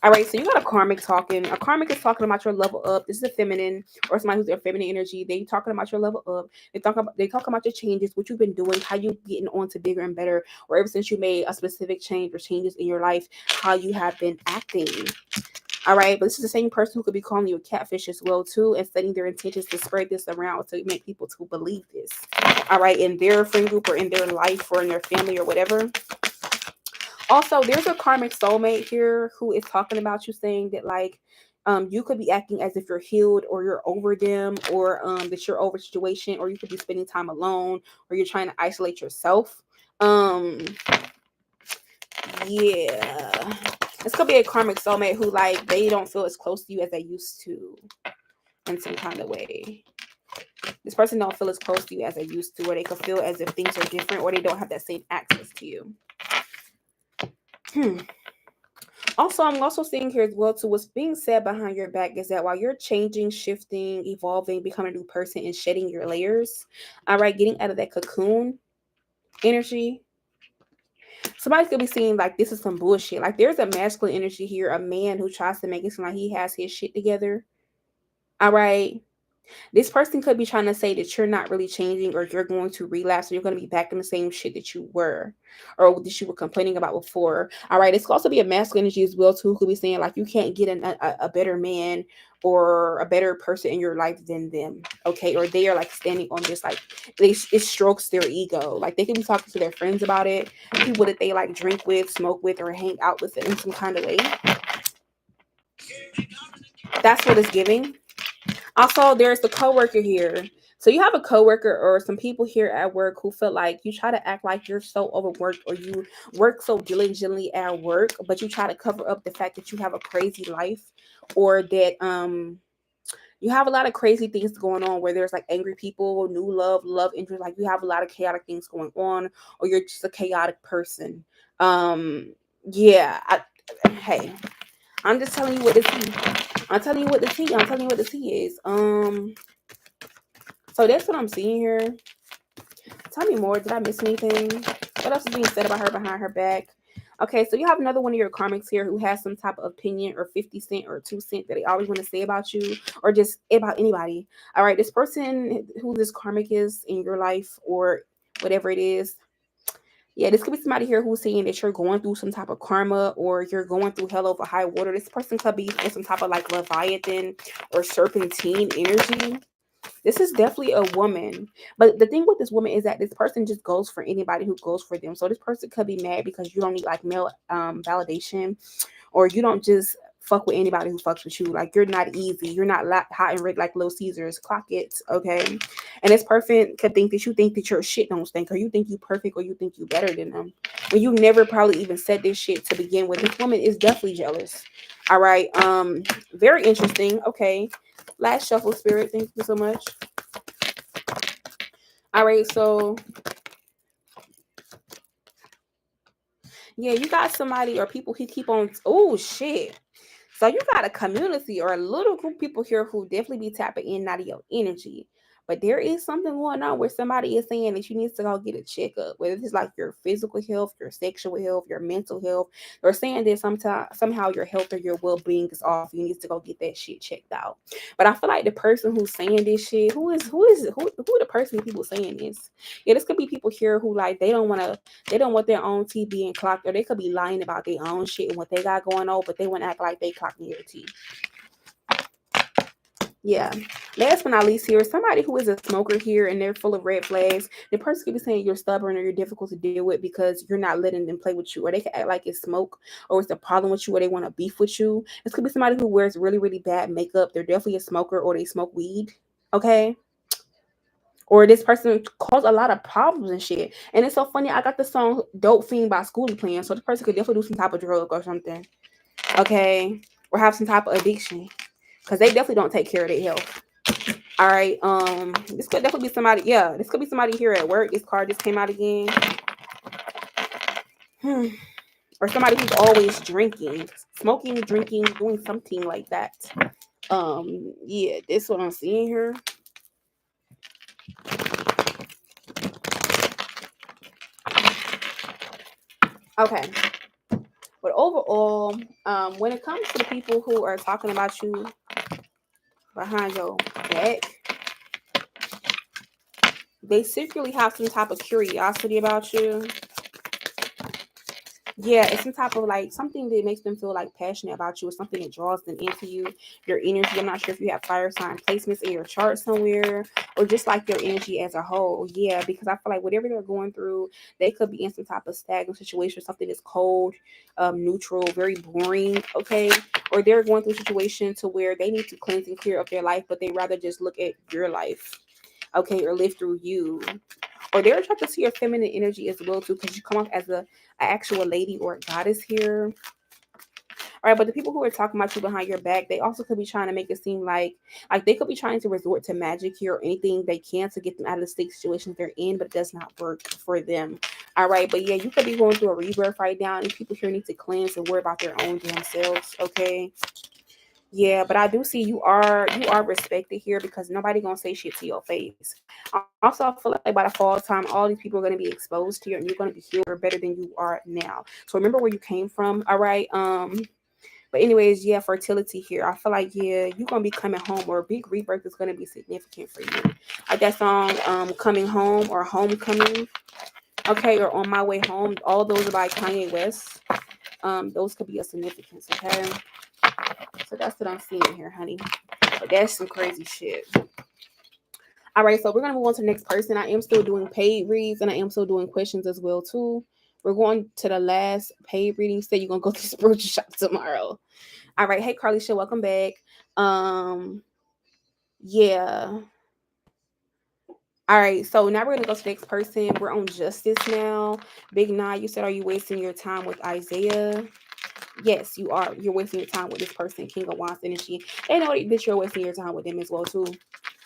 All right, so you got a karmic talking. A karmic is talking about your level up. This is a feminine or somebody who's their feminine energy. They talking about your level up. They talk about your changes, what you've been doing, how you getting on to bigger and better, or ever since you made a specific change or changes in your life, how you have been acting. All right, but this is the same person who could be calling you a catfish as well too, and setting their intentions to spread this around to make people to believe this. All right, in their friend group or in their life or in their family or whatever. Also, there's a karmic soulmate here who is talking about you, saying that like you could be acting as if you're healed or you're over them, or that you're over situation, or you could be spending time alone, or you're trying to isolate yourself. Yeah. This could be a karmic soulmate who like they don't feel as close to you as they used to in some kind of way. This person don't feel as close to you as they used to, or they could feel as if things are different, or they don't have that same access to you. Also, I'm also seeing here as well too, what's being said behind your back is that while you're changing, shifting, evolving, becoming a new person and shedding your layers, all right, getting out of that cocoon energy, somebody could be seeing like this is some bullshit. Like there's a masculine energy here, a man who tries to make it seem like he has his shit together. All right. This person could be trying to say that you're not really changing, or you're going to relapse, or you're going to be back in the same shit that you were, or that you were complaining about before. All right. It's could also be a masculine energy as well too, who could be saying like you can't get a better man or a better person in your life than them. Okay. Or they are like standing on this, like it strokes their ego. Like they can be talking to their friends about it, people that they like drink with, smoke with, or hang out with in some kind of way. That's what it's giving. Also, there's the coworker here. So you have a coworker or some people here at work who feel like you try to act like you're so overworked, or you work so diligently at work, but you try to cover up the fact that you have a crazy life, or that you have a lot of crazy things going on where there's like angry people, new love interest, like you have a lot of chaotic things going on, or you're just a chaotic person. Yeah, hey, I'm just telling you what the tea. I'm telling you what the tea. I'm telling you what the tea is. So that's what I'm seeing here. Tell me more. Did I miss anything? What else is being said about her behind her back? Okay, so you have another one of your karmics here who has some type of opinion or 50 cent or 2 cent that they always want to say about you, or just about anybody. All right, this person who this karmic is in your life, or whatever it is. Yeah, this could be somebody here who's saying that you're going through some type of karma, or you're going through hell over high water. This person could be in some type of like Leviathan or serpentine energy. This is definitely a woman. But the thing with this woman is that this person just goes for anybody who goes for them. So this person could be mad because you don't need like male validation, or you don't just fuck with anybody who fucks with you. Like you're not easy. You're not hot and red like Little Caesars. Clock it, okay? And this person could think that you think that your shit don't stink, or you think you perfect, or you think you better than them, when you never probably even said this shit to begin with. This woman is definitely jealous. All right. Very interesting. Okay. Last shuffle, spirit. Thank you so much. All right. So yeah, you got somebody or people who keep on. Oh shit. So you got a community or a little group of people here who definitely be tapping in and out of your energy. But there is something going on where somebody is saying that you need to go get a checkup, whether it's like your physical health, your sexual health, your mental health. They're saying that somehow your health or your well-being is off. You need to go get that shit checked out. But I feel like the person who's saying this shit, who the person people saying this? Yeah, this could be people here who like they don't want their own tea being clocked, or they could be lying about their own shit and what they got going on, but they want to act like they clocking your tea. Yeah. Last but not least, here is somebody who is a smoker here and they're full of red flags. The person could be saying you're stubborn or you're difficult to deal with because you're not letting them play with you, or they can act like it's smoke or it's a problem with you, or they want to beef with you. This could be somebody who wears really, really bad makeup. They're definitely a smoker or they smoke weed. Okay. Or this person caused a lot of problems and shit. And it's so funny. I got the song Dope Fiend by Schoolie playing. So the person could definitely do some type of drug or something. Okay. Or have some type of addiction. Because they definitely don't take care of their health. All right. This could definitely be somebody. Yeah, this could be somebody here at work. This card just came out again. Or somebody who's always drinking, smoking, drinking, doing something like that. Yeah, this is what I'm seeing here. Okay. But overall, when it comes to the people who are talking about you behind your back, they secretly have some type of curiosity about you. Yeah, it's some type of like something that makes them feel like passionate about you, or something that draws them into you, your energy. I'm not sure if you have fire sign placements in your chart somewhere, or just like your energy as a whole. Yeah, because I feel like whatever they're going through, they could be in some type of stagnant situation, something that's cold, neutral, very boring. Okay, or they're going through a situation to where they need to cleanse and clear up their life, but they rather just look at your life. Okay, or live through you, or they're attracted to your feminine energy as well too, because you come off as a actual lady or a goddess here. All right, but the people who are talking about you behind your back, they also could be trying to make it seem like they could be trying to resort to magic here or anything they can to get them out of the stick situations they're in, but it does not work for them. All right, but yeah, you could be going through a rebirth right now, and people here need to cleanse and worry about their own damn selves. Okay. Yeah, but I do see you are respected here because nobody gonna say shit to your face. Also, I feel like by the fall time, all these people are gonna be exposed to you, and you're gonna be healed better than you are now. So remember where you came from. All right. But anyways, yeah, fertility here. I feel like yeah, you're gonna be coming home, or a big rebirth is gonna be significant for you. Like that song, "Coming Home" or "Homecoming." Okay, or "On My Way Home." All those are by Kanye West. Those could be a significance. Okay. So that's what I'm seeing here, honey. But that's some crazy shit. All right, so we're gonna move on to the next person. I am still doing paid reads, and I am still doing questions as well too. We're going to the last paid reading. Say you're gonna go to the spiritual shop tomorrow. All right, hey Carly, show welcome back. Um, yeah. All right, so now we're gonna go to the next person. We're on justice now. Big Nah, you said, are you wasting your time with Isaiah? Yes, you are. You're wasting your time with this person, King of Wands energy. They know that you're wasting your time with them as well too.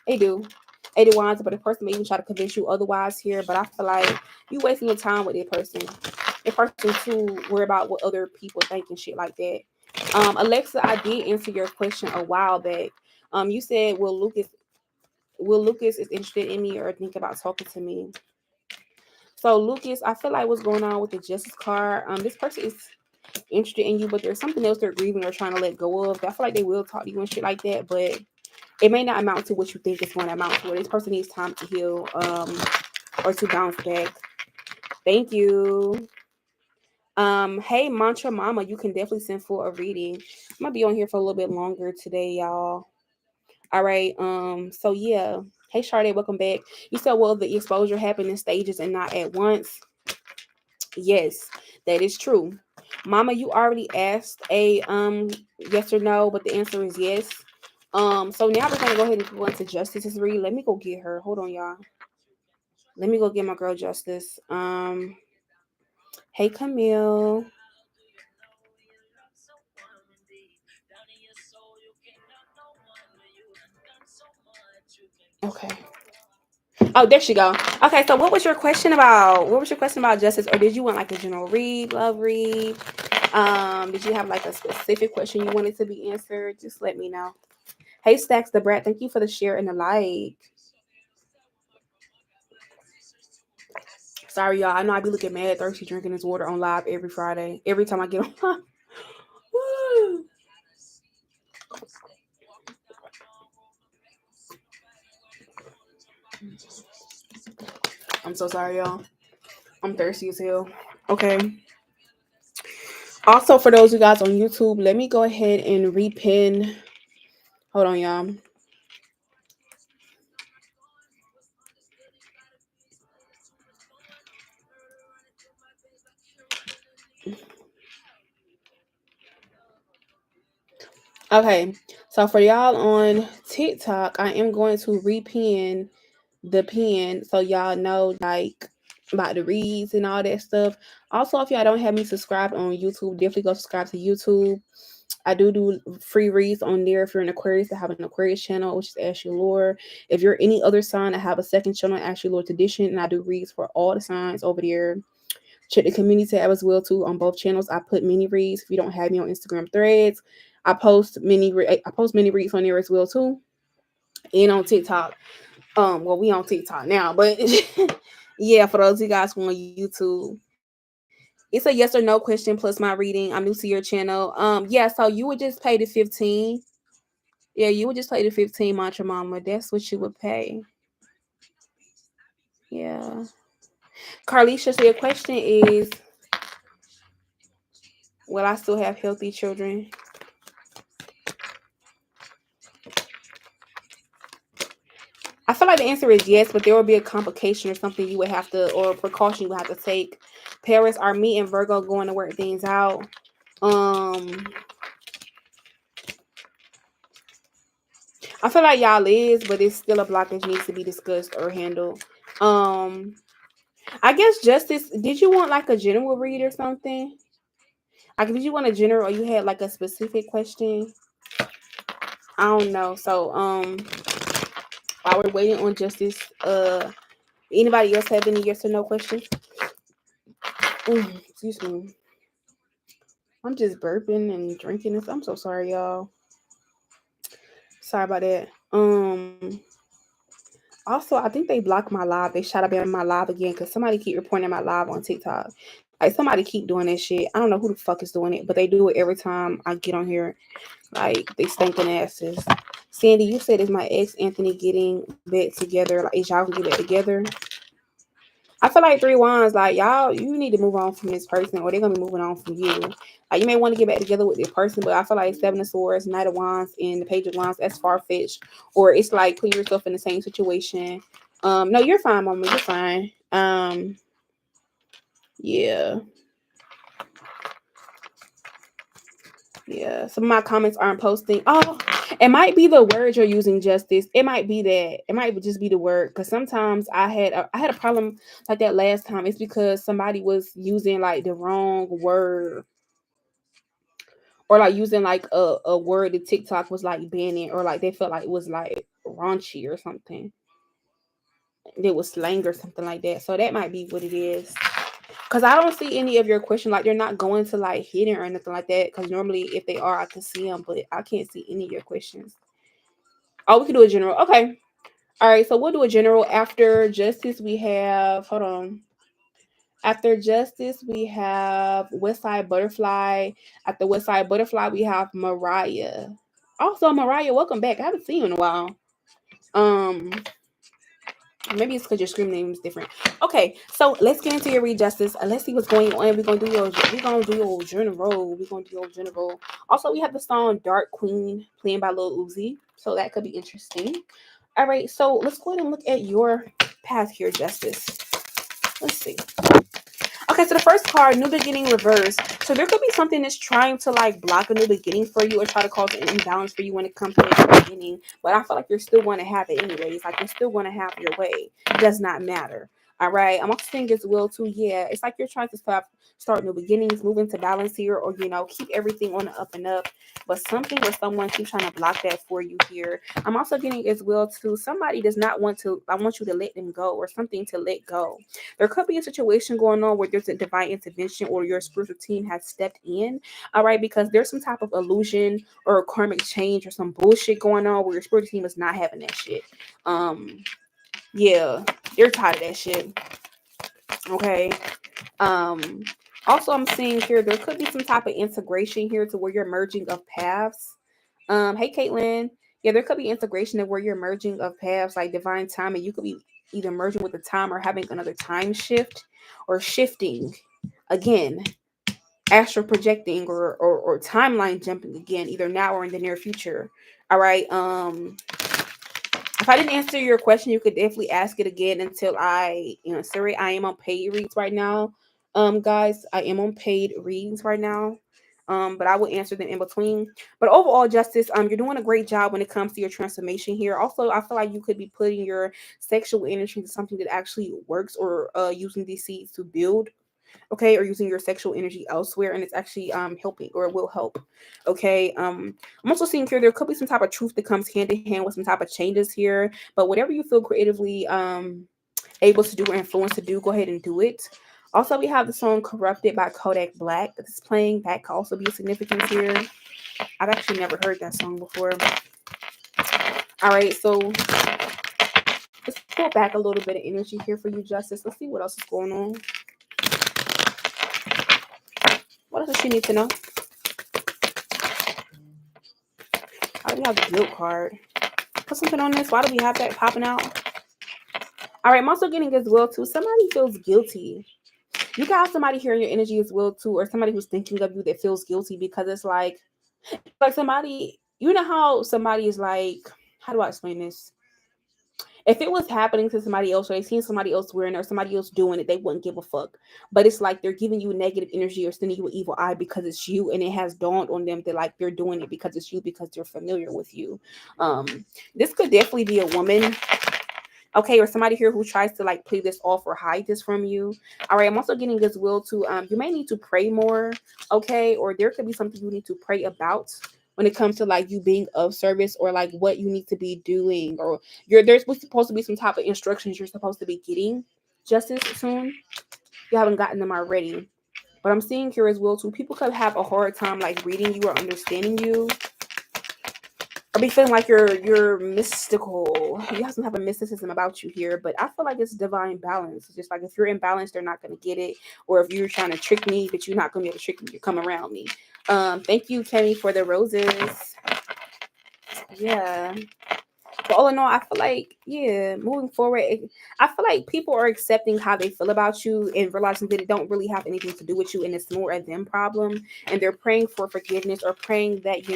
They do. 80 Wands, but the person may even try to convince you otherwise here. But I feel like you wasting your time with that person. The person too worry about what other people think and shit like that. Alexa, I did answer your question a while back. You said, will Lucas is interested in me or think about talking to me? So Lucas, I feel like what's going on with the Justice card. This person is interested in you, but there's something else they're grieving or trying to let go of. I feel like they will talk to you and shit like that, but it may not amount to what you think it's going to amount to. This person needs time to heal, or to bounce back. Thank you. Hey Mantra Mama, you can definitely send for a reading. I'm gonna be on here for a little bit longer today, y'all. All right. So yeah. Hey Sade, welcome back. You said, well, the exposure happened in stages and not at once. Yes, that is true. Mama, you already asked a yes or no, but the answer is yes. So now we're gonna go ahead and go into Justice's read. Let me go get her. Hold on, y'all. Let me go get my girl Justice. Hey Camille. Okay. Oh, there she go. Okay, so what was your question about? What was your question about Justice, or did you want like a general read, love read? Did you have like a specific question you wanted to be answered? Just let me know. Hey Stacks the Brat, thank you for the share and the like. Sorry, y'all. I know I be looking mad thirsty drinking this water on live every Friday. Every time I get on live. Woo. I'm so sorry, y'all. I'm thirsty as hell. Okay. Also, for those you guys on YouTube, let me go ahead and repin. Hold on, y'all. Okay, so for y'all on TikTok, I am going to repin the pin so y'all know like about the reads and all that stuff. Also, if y'all don't have me subscribed on YouTube, definitely go subscribe to YouTube. I do free reads on there. If you're an Aquarius, I have an Aquarius channel, which is Ashley Lore. If you're any other sign, I have a second channel, Ashley Lore Tradition, and I do reads for all the signs over there. Check the community tab as well too on both channels. I put mini reads. If you don't have me on Instagram Threads, I post mini reads on there as well too, and on TikTok. Well, we on TikTok now, but yeah, for those of you guys who on YouTube, it's a yes or no question plus my reading. I'm new to your channel. Yeah, so you would just pay the 15. Yeah, you would just pay the 15 mantra mama. That's what you would pay. Yeah. Carlisha, so your question is, will I still have healthy children? I feel like the answer is yes, but there will be a complication or something you would have to, or a precaution you would have to take. Paris, are me and Virgo going to work things out? Um, I feel like y'all is, but it's still a blockage needs to be discussed or handled. Um, I guess Justice, did you want like a general read or something? Like, did you want a general or you had like a specific question? I don't know. So, while we're waiting on Justice, anybody else have any yes or no questions? Excuse me. I'm just burping and drinking this. I'm so sorry, y'all. Sorry about that. Also, I think they blocked my live. They shot up in my live again because somebody keep reporting my live on TikTok. Like somebody keep doing that shit. I don't know who the fuck is doing it, but they do it every time I get on here. Like they stinking asses. Sandy, you said is my ex Anthony getting back together? Like is y'all gonna get back together? I feel like three wands, like y'all, you need to move on from this person, or they're gonna be moving on from you. Like you may want to get back together with this person, but I feel like Seven of Swords, Knight of Wands, and the Page of Wands, that's far fetched, or it's like putting yourself in the same situation. No, you're fine, mama. You're fine. Yeah, yeah. Some of my comments aren't posting. Oh, it might be the word you're using, Justice. It might be that. It might just be the word. Because sometimes I had a problem like that last time. It's because somebody was using like the wrong word, or like using like a word that TikTok was like banning, or like they felt like it was like raunchy or something. It was slang or something like that. So that might be what it is. Cause I don't see any of your questions, like they're not going to like hidden or anything like that. Cause normally if they are, I can see them, but I can't see any of your questions. Oh, we can do a general. Okay. All right. So we'll do a general after justice. We have, hold on. After justice, we have West Side Butterfly. After West Side Butterfly, we have Mariah. Also, Mariah, welcome back. I haven't seen you in a while. Um, Maybe it's because your screen name is different. Okay, so let's get into your read, Justice. Let's see what's going on. We're gonna do your general. We're gonna do your general. Also, we have the song Dark Queen playing by Lil Uzi, so that could be interesting. All right, so let's go ahead and look at your path here, Justice. Let's see. Okay, so the first card, New Beginning Reverse. So there could be something that's trying to like block a new beginning for you, or try to cause an imbalance for you when it comes to the beginning. But I feel like you're still going to have it anyways. Like you're still going to have your way. It does not matter. All right. I'm also saying as well too. Yeah, it's like you're trying to start new beginnings, move into balance here, or keep everything on the up and up. But something or someone keeps trying to block that for you here. I'm also getting as well too. Somebody does not want to. I want you to let them go, or something to let go. There could be a situation going on where there's a divine intervention, or your spiritual team has stepped in. All right, because there's some type of illusion or a karmic change or some bullshit going on where your spiritual team is not having that shit. Yeah, they're tired of that shit. Okay. Um, Also, I'm seeing here there could be some type of integration here to where you're merging of paths. Hey Caitlin, yeah, there could be integration of where you're merging of paths, like divine time, and you could be either merging with the time or having another time shift or shifting again, astral projecting or timeline jumping again, either now or in the near future. All right. If I didn't answer your question, you could definitely ask it again until I answer it. I am on paid reads right now. Guys, I am on paid readings right now. But I will answer them in between. But overall, Justice, you're doing a great job when it comes to your transformation here. Also, I feel like you could be putting your sexual energy into something that actually works, or using these seeds to build, okay, or using your sexual energy elsewhere, and it's actually helping, or it will help, okay. I'm also seeing here there could be some type of truth that comes hand in hand with some type of changes here, but whatever you feel creatively able to do or influence to do, go ahead and do it. Also, we have the song Corrupted by Kodak Black that is playing. That could also be a significance here. I've actually never heard that song before. All right, so let's pull back a little bit of energy here for you, Justice. Let's see what else is going on. What else does she need to know? How do we have the guilt card? Put something on this. Why do we have that popping out? All right, I'm also getting as well too. Somebody feels guilty. You can have somebody here in your energy as well too, or somebody who's thinking of you that feels guilty, because it's like somebody. You know how somebody is like, how do I explain this? If it was happening to somebody else, or they seen somebody else wearing it, or somebody else doing it, they wouldn't give a fuck. But it's like they're giving you negative energy or sending you an evil eye because it's you, and it has dawned on them that like they're doing it because it's you, because they're familiar with you. This could definitely be a woman, okay, or somebody here who tries to like play this off or hide this from you. All right, I'm also getting as well to you may need to pray more, okay, or there could be something you need to pray about when it comes to like you being of service, or like what you need to be doing, or there's supposed to be some type of instructions you're supposed to be getting, Justice, soon. You haven't gotten them already. But I'm seeing here as well too, people could have a hard time like reading you or understanding you, or be feeling like you're mystical. You have some type of mysticism about you here, but I feel like it's divine balance. It's just like if you're imbalanced, they're not gonna get it. Or if you're trying to trick me, but you're not gonna be able to trick me, you come around me. Thank you, Kenny, for the roses. Yeah. But all in all, I feel like, yeah, moving forward, I feel like people are accepting how they feel about you and realizing that it don't really have anything to do with you, and it's more a them problem. And they're praying for forgiveness, or praying that,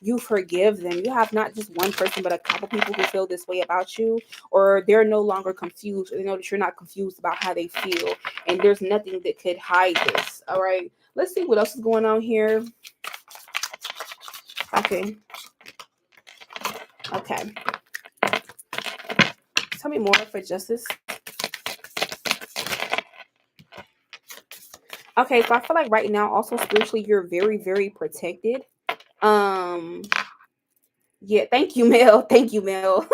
you forgive them. You have not just one person, but a couple people who feel this way about you, or they're no longer confused, or they know that you're not confused about how they feel. And there's nothing that could hide this. All right. Let's see what else is going on here. Okay. Okay. Tell me more for Justice. Okay, so I feel like right now, also spiritually, you're very, very protected. Um, yeah, thank you, Mel. Thank you, Mel.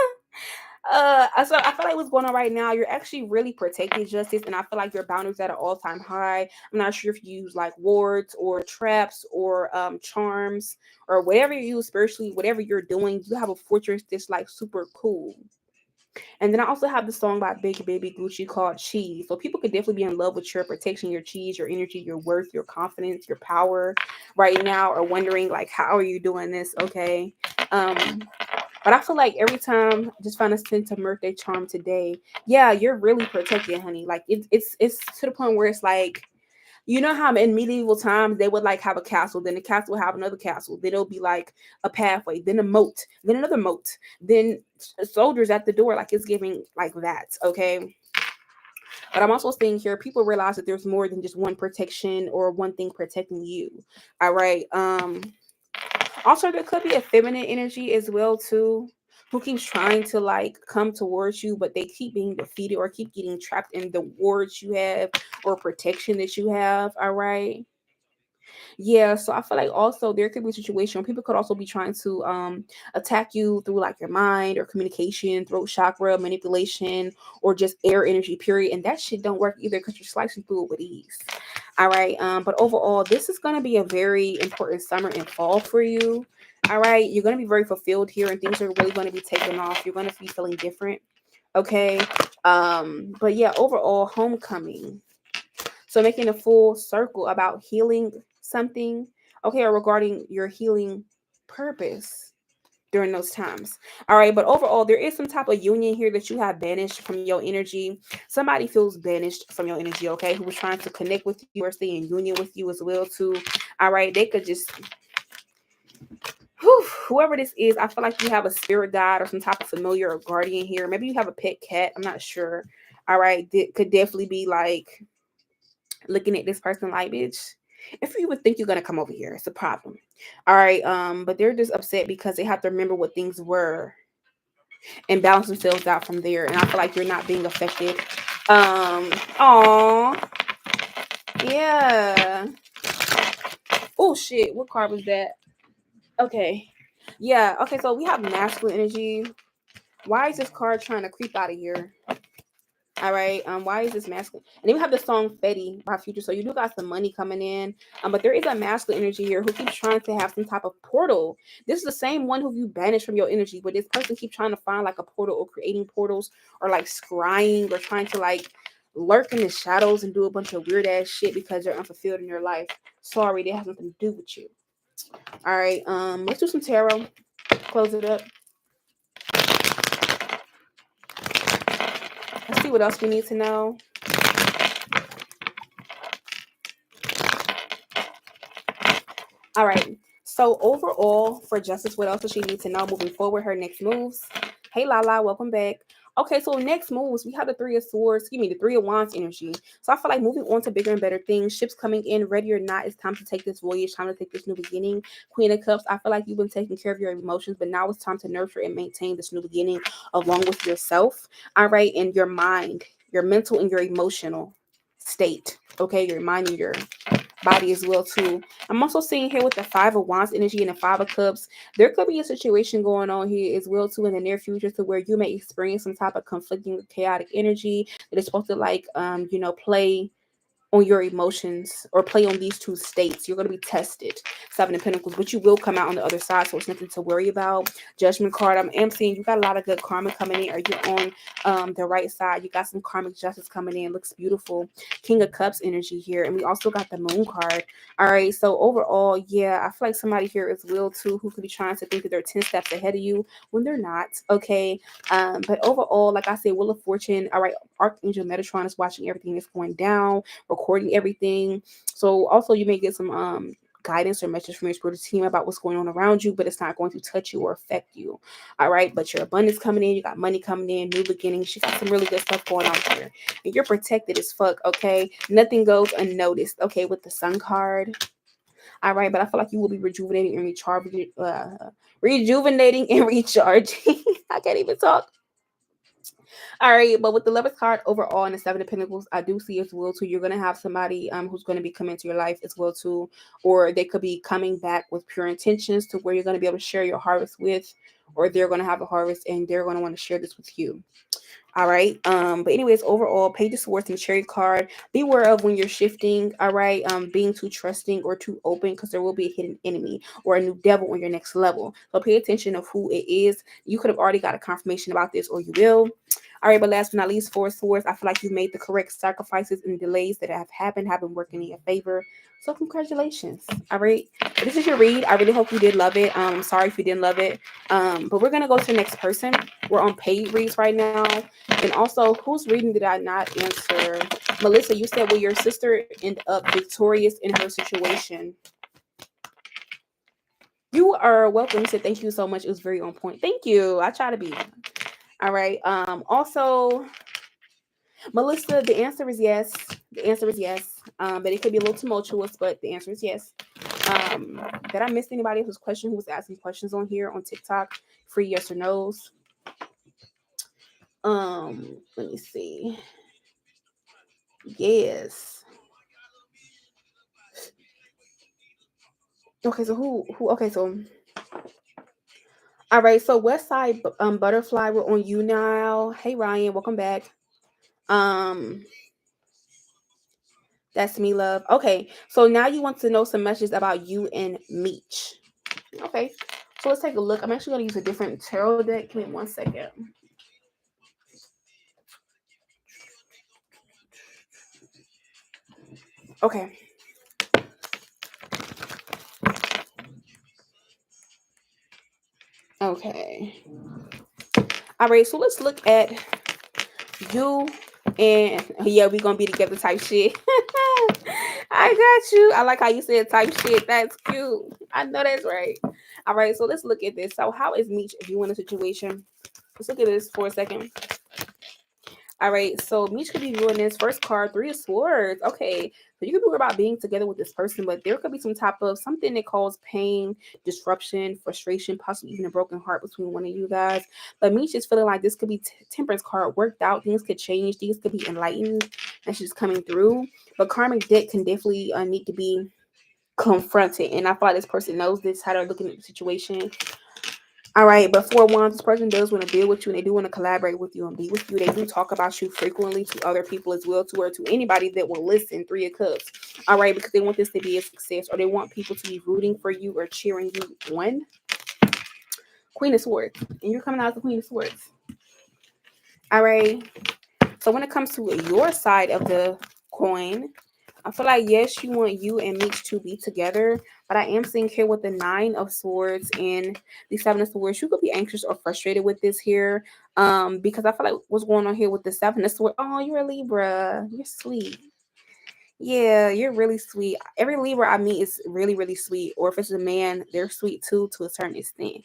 So I feel like what's going on right now, you're actually really protecting, Justice, and I feel like your boundaries at an all-time high. I'm not sure if you use like wards or traps or charms or whatever you use spiritually, whatever you're doing, you have a fortress that's like super cool. And then I also have the song by Big Baby Gucci called Cheese. So people could definitely be in love with your protection, your cheese, your energy, your worth, your confidence, your power right now, or wondering like, how are you doing this? Okay. But I feel like every time I just find a sense of birthday charm today. Yeah, you're really protected, honey. Like it's to the point where it's like, you know how in medieval times they would like have a castle, then the castle will have another castle, then it'll be like a pathway, then a moat, then another moat, then soldiers at the door, like it's giving like that, okay? But I'm also seeing here people realize that there's more than just one protection or one thing protecting you. All right. Also there could be a feminine energy as well too, who keeps trying to like come towards you, but they keep being defeated or keep getting trapped in the wards you have or protection that you have. All right. Yeah, so I feel like also there could be a situation where people could also be trying to attack you through like your mind or communication, throat chakra, manipulation, or just air energy, period. And that shit don't work either because you're slicing through it with ease. All right. But overall, this is gonna be a very important summer and fall for you. All right, you're gonna be very fulfilled here, and things are really gonna be taking off. You're gonna be feeling different. Okay. But yeah, overall, homecoming. So making a full circle about healing something, okay, or regarding your healing purpose during those times. All right, but overall, there is some type of union here that you have banished from your energy. Somebody feels banished from your energy, okay, who was trying to connect with you or stay in union with you as well too. All right, they could just whoever this is, I feel like you have a spirit guide or some type of familiar or guardian here. Maybe you have a pet cat. I'm not sure. All right, could definitely be like looking at this person like, bitch, if you even think you're gonna come over here, it's a problem. All right. But they're just upset because they have to remember what things were and balance themselves out from there. And I feel like you're not being affected. Aw, yeah. Oh shit, what card was that? Okay. Yeah, okay, so we have masculine energy. Why is this card trying to creep out of here? All right. Why is this masculine? And then we have the song Fetty by Future. So you do got some money coming in. But there is a masculine energy here who keeps trying to have some type of portal. This is the same one who you banish from your energy, but this person keeps trying to find like a portal or creating portals or like scrying or trying to like lurk in the shadows and do a bunch of weird ass shit because they're unfulfilled in your life. Sorry, they have nothing to do with you. All right. Let's do some tarot. Close it up. Let's see what else we need to know. All right. So overall, for Justice, what else does she need to know moving forward? Her next moves. Hey, Lala, welcome back. Okay, so next moves, we have the Three of Swords, the Three of Wands energy. So I feel like moving on to bigger and better things, ships coming in, ready or not, it's time to take this voyage, time to take this new beginning. Queen of Cups, I feel like you've been taking care of your emotions, but now it's time to nurture and maintain this new beginning along with yourself. All right, and your mind, your mental and your emotional state. Okay, your mind and your body as well too. I'm also seeing here with the Five of Wands energy and the Five of Cups, there could be a situation going on here as well too in the near future to where you may experience some type of conflicting chaotic energy that is supposed to like play on your emotions or play on these two states. You're going to be tested. Seven of Pentacles, but you will come out on the other side, so it's nothing to worry about. Judgment card, I'm seeing you got a lot of good karma coming in, or you're on the right side. You got some karmic justice coming in. Looks beautiful. King of Cups energy here, and we also got the Moon card. All right, so overall, yeah, I feel like somebody here is will too who could be trying to think that they're 10 steps ahead of you when they're not. Okay, but overall, like I said, Wheel of Fortune. All right, Archangel Metatron is watching everything that's going down, recording everything. So also you may get some guidance or message from your spiritual team about what's going on around you, but it's not going to touch you or affect you. All right, but your abundance coming in, you got money coming in, new beginnings, you got some really good stuff going on here, and you're protected as fuck. Okay, nothing goes unnoticed. Okay, with the Sun card. All right, but I feel like you will be rejuvenating and rejuvenating and recharging. I can't even talk. All right, but with the Lovers card overall and the Seven of Pentacles, I do see as well too. You're gonna have somebody who's gonna be coming into your life as well too, or they could be coming back with pure intentions to where you're gonna be able to share your harvest with, or they're gonna have a harvest and they're gonna want to share this with you. All right. But anyways, overall, Page of Swords and Chariot card. Beware of when you're shifting. All right. Being too trusting or too open because there will be a hidden enemy or a new devil on your next level. So pay attention of who it is. You could have already got a confirmation about this, or you will. All right, but last but not least, Four Swords. I feel like you made the correct sacrifices and delays that have been working in your favor. So congratulations. All right. This is your read. I really hope you did love it. Sorry if you didn't love it. But we're gonna go to the next person. We're on paid reads right now. And also, whose reading did I not answer? Melissa, you said, will your sister end up victorious in her situation? You are welcome. You said, thank you so much. It was very on point. Thank you. I try to be. All right. Also, Melissa, the answer is yes. The answer is yes. But it could be a little tumultuous, but the answer is yes. Did I miss anybody else's question who was asking questions on here on TikTok? Free yes or no's. Let me see. Yes. Okay, so who okay, so all right, so West Side Butterfly, we're on you now. Hey Ryan, welcome back. Um that's me, love. Okay, so now you want to know some messages about you and Meech. Okay, so let's take a look. I'm actually gonna use a different tarot deck. Give me 1 second. Okay. Okay. All right, so let's look at you and yeah, we're gonna be together type shit. I got you. I like how you said type shit. That's cute. I know that's right. All right, so let's look at this. So how is Meech viewing the situation? Let's look at this for a second. All right, so Meech could be viewing this first card, Three of Swords. Okay, So you could be worried about being together with this person, but there could be some type of something that causes pain, disruption, frustration, possibly even a broken heart between one of you guys. But me just feeling like this could be temperance card worked out. Things could change. Things could be enlightened. And she's coming through. But karmic debt can definitely need to be confronted. And I feel like this person knows this, how they're looking at the situation. All right, but for one, this person does want to deal with you and they do want to collaborate with you and be with you. They do talk about you frequently to other people as well, to or to anybody that will listen. 3 of Cups. All right, because they want this to be a success or they want people to be rooting for you or cheering you on. Queen of Swords. And you're coming out as the Queen of Swords. All right. So when it comes to your side of the coin, I feel like, yes, you want you and Meech to be together, but I am seeing here with the 9 of Swords and the 7 of Swords, you could be anxious or frustrated with this here, because I feel like what's going on here with the 7 of Swords. Oh, you're a Libra. You're sweet. Yeah, you're really sweet. Every Libra I meet is really, really sweet. Or if it's a man, they're sweet too, to a certain extent.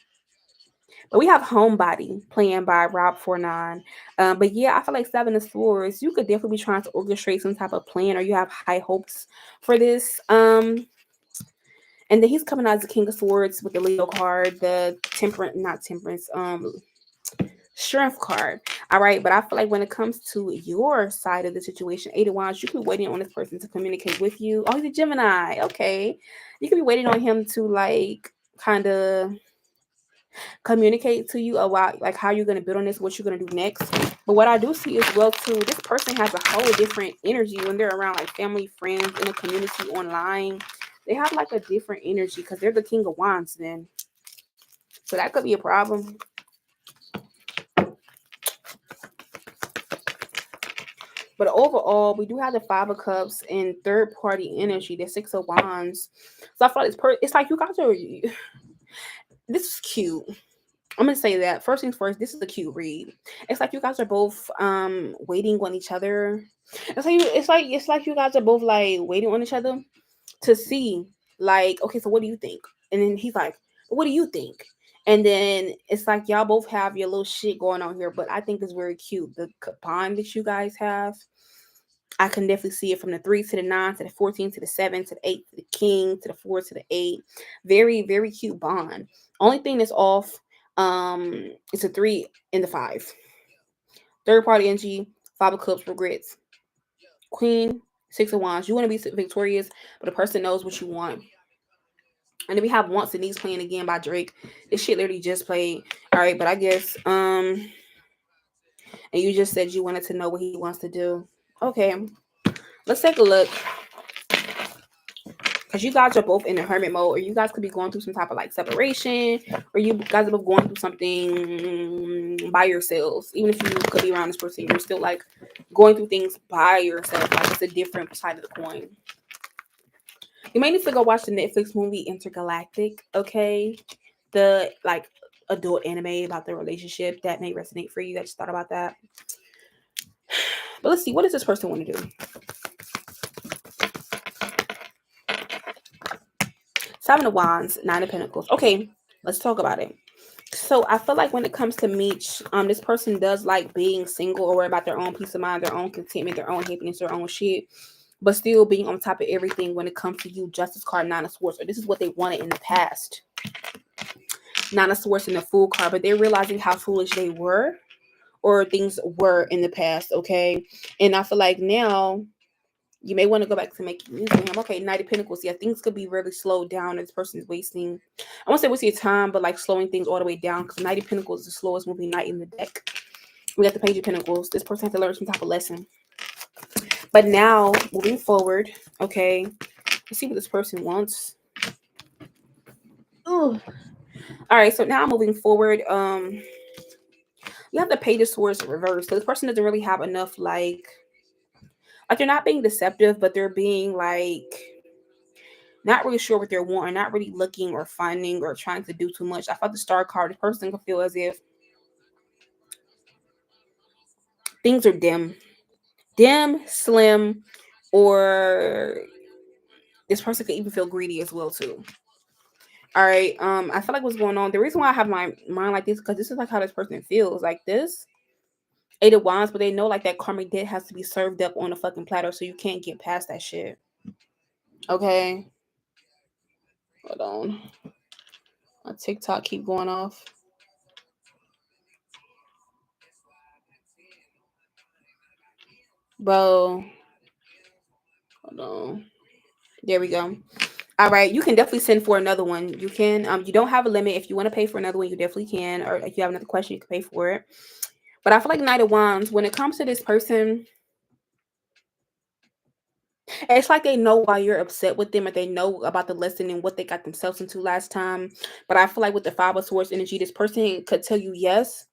But we have Homebody playing by Rob 49. But yeah, I feel like 7 of Swords, you could definitely be trying to orchestrate some type of plan or you have high hopes for this. And then he's coming out as the King of Swords with the Leo card, the Strength card. All right, but I feel like when it comes to your side of the situation, 8 of Wands, you could be waiting on this person to communicate with you. Oh, he's a Gemini. Okay. You could be waiting on him to like kind of communicate to you about like how you're going to build on this, what you're going to do next. But what I do see as well too, this person has a whole different energy when they're around like family, friends, in a community, online. They have like a different energy because they're the King of Wands then. So that could be a problem. But overall, we do have the 5 of Cups and third party energy, the 6 of Wands. So I feel like it's like you guys are. This is cute. I'm gonna say that first things first. This is a cute read. It's like you guys are both waiting on each other. It's like you guys are both like waiting on each other to see like, okay, so what do you think? And then he's like, what do you think? And then it's like y'all both have your little shit going on here, but I think it's very cute. The bond that you guys have, I can definitely see it from the 3 to the 9 to the 14 to the 7 to the 8 to the King to the 4 to the 8. Very, very cute bond. Only thing that's off, it's a 3 and the 5. Third party energy, 5 of Cups, regrets. Queen, 6 of Wands. You want to be victorious, but the person knows what you want. And then we have Wants and Needs playing again by Drake. This shit literally just played. All right, but I guess and you just said you wanted to know what he wants to do. Okay, let's take a look. Because you guys are both in the hermit mode, or you guys could be going through some type of like separation, or you guys are both going through something by yourselves. Even if you could be around this person, you're still like going through things by yourself. Like it's a different side of the coin. You may need to go watch the Netflix movie Intergalactic, okay? The like adult anime about the relationship that may resonate for you. I just thought about that. But let's see, what does this person want to do? 7 of Wands, 9 of Pentacles. Okay, let's talk about it. So I feel like when it comes to Meech, this person does like being single or worry about their own peace of mind, their own contentment, their own happiness, their own shit, but still being on top of everything when it comes to you. Justice card, 9 of Swords. Or this is what they wanted in the past. 9 of Swords in the Fool card, but they're realizing how foolish they were or things were in the past, okay? And I feel like now you may want to go back to making music with him. Okay, Knight of Pentacles. Yeah, things could be really slowed down. This person is wasting, I won't say wasting your time, but like slowing things all the way down. Because Knight of Pentacles is the slowest moving knight in the deck. We got the Page of Pentacles. This person has to learn some type of lesson. But now, moving forward, okay, let's see what this person wants. Ooh. All right, so now moving forward, you have the Page of Swords reversed. So this person doesn't really have enough like they're not being deceptive, but they're being like not really sure what they're wanting, not really looking or finding or trying to do too much. I thought the Star card, the person can feel as if things are dim, slim, or this person could even feel greedy as well too. All right, I feel like what's going on. The reason why I have my mind like this because this is like how this person feels. Like this 8 of Wands, but they know like that karmic debt has to be served up on a fucking platter, so you can't get past that shit. Okay. Hold on. My TikTok keep going off. Bro. Hold on. There we go. All right, you can definitely send for another one. You can. You don't have a limit. If you want to pay for another one, you definitely can. Or if you have another question, you can pay for it. But I feel like Knight of Wands, when it comes to this person, it's like they know why you're upset with them, and they know about the lesson and what they got themselves into last time. But I feel like with the Five of Swords energy, this person could tell you yes,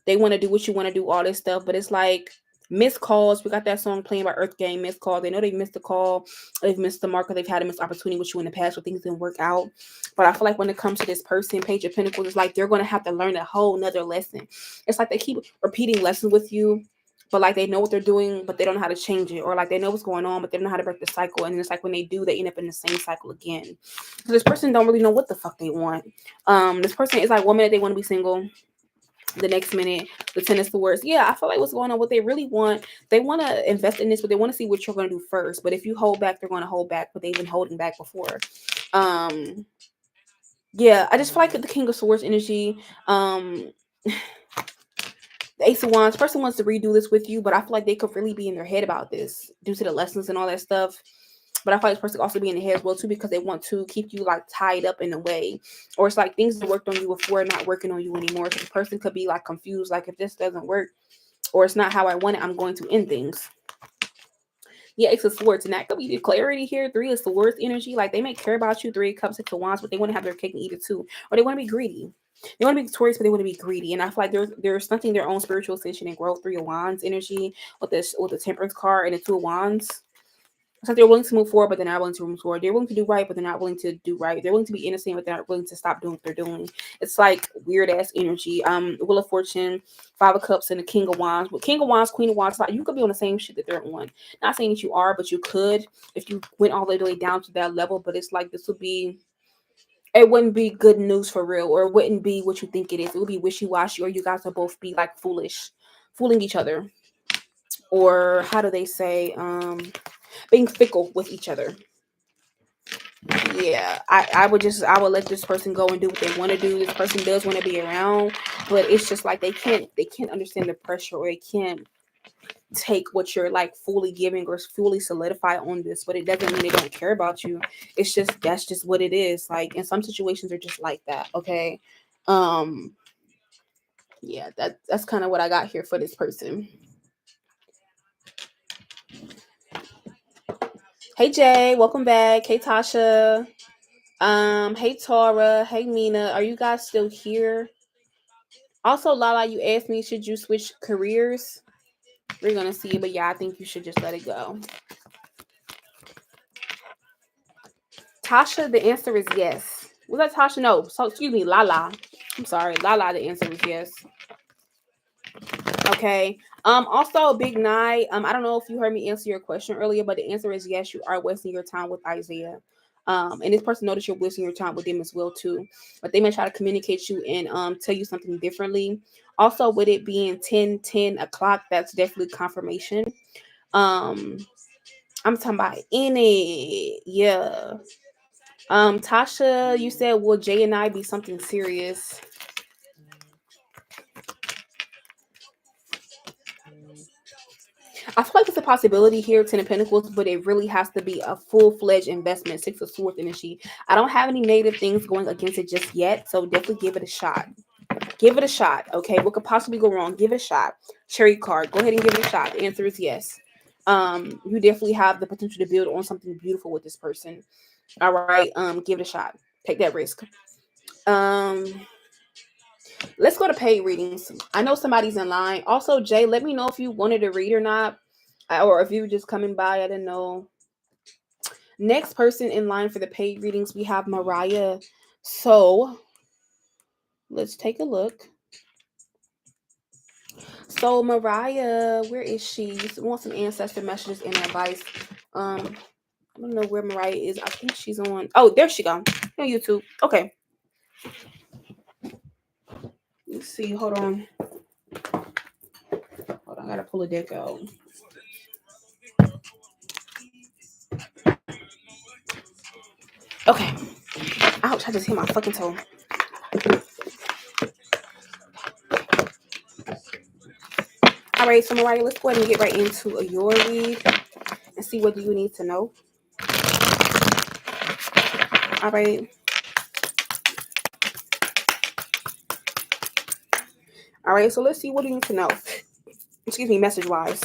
they want to do what you want to do, all this stuff. But it's like missed calls. We got that song playing by Earth Gang, missed calls. They know they missed the call, they've missed the mark, or they've had a missed opportunity with you in the past where things didn't work out. But I feel like when it comes to this person, Page of Pentacles, it's like they're going to have to learn a whole nother lesson. It's like they keep repeating lessons with you, but like they know what they're doing, but they don't know how to change it, or like they know what's going on, but they don't know how to break the cycle. And it's like when they do, they end up in the same cycle again. So this person don't really know what the fuck they want. This person is like 1 minute they want to be single, the next minute the Ten of Swords. Yeah, I feel like what's going on, what they really want, they want to invest in this, but they want to see what you're going to do first. But if you hold back, they're going to hold back, but they've been holding back before. Yeah, I just feel like the King of Swords energy, the Ace of Wands person wants to redo this with you, but I feel like they could really be in their head about this due to the lessons and all that stuff. But I feel like this person could also be in the head as well too, because they want to keep you like tied up in a way, or it's like things that worked on you before not working on you anymore. So the person could be like confused, like if this doesn't work or it's not how I want it, I'm going to end things. Yeah, Ace of Swords, and that could be the clarity here. Three of Swords energy, like they may care about you. Three of Cups, Six of Wands, but they want to have their cake and eat it too, or they want to be greedy. They want to be victorious, but they want to be greedy. And I feel like there's something their own spiritual ascension and growth. Three of Wands energy with the Temperance card and the Two of Wands. It's like they're willing to move forward, but they're not willing to move forward. They're willing to do right, but they're not willing to do right. They're willing to be innocent, but they're not willing to stop doing what they're doing. It's like weird ass energy. Wheel of Fortune, Five of Cups, and the King of Wands. With King of Wands, Queen of Wands, like you could be on the same shit that they're on. Not saying that you are, but you could if you went all the way down to that level. But it's like this would be. It wouldn't be good news for real, or it wouldn't be what you think it is. It would be wishy washy, or you guys would both be like foolish, fooling each other, or how do they say, being fickle with each other. Yeah, I would let this person go and do what they want to do. This person does want to be around, but it's just like they can't understand the pressure, or they can't take what you're like fully giving or fully solidify on this. But it doesn't mean they don't care about you. It's just that's just what it is. Like in some situations are just like that. Okay. um yeah, that's kind of what I got here for this person. Hey Jay, welcome back. Hey Tasha. Hey Tara, hey Mina, are you guys still here? Also, Lala, you asked me, should you switch careers? We're gonna see, but yeah, I think you should just let it go. Tasha, the answer is yes. Was that Tasha? No, so excuse me, Lala. I'm sorry, Lala. The answer is yes. Okay. Also, Big Night. I don't know if you heard me answer your question earlier, but the answer is yes. You are wasting your time with Isaiah. And this person noticed you're wasting your time with them as well too. But they may try to communicate you and tell you something differently. Also, with it being 10 o'clock, that's definitely confirmation. Um, I'm talking about in it. Yeah. Tasha, you said, will Jay and I be something serious? I feel like it's a possibility here, Ten of Pentacles, but it really has to be a full-fledged investment. Six of Swords energy. I don't have any negative things going against it just yet, so definitely give it a shot. Give it a shot, okay? What could possibly go wrong? Give it a shot. Cherry card. Go ahead and give it a shot. The answer is yes. You definitely have the potential to build on something beautiful with this person. All right. Give it a shot. Take that risk. Um, let's go to paid readings. I know somebody's in line. Also, Jay, let me know if you wanted to read or not, or if you were just coming by. I didn't know. Next person in line for the paid readings, we have Mariah. So let's take a look. So Mariah, where is she? We want some ancestor messages and advice. I don't know where Mariah is. I think she's on. Oh, there she go. On YouTube. Okay. Let's see. Hold on. Hold on. I gotta pull a deck out. Okay. Ouch, I just hit my fucking toe. All right, so Mariah, let's go ahead and get right into your read and see what do you need to know. All right. All right, so let's see what do you need to know. Excuse me, message-wise.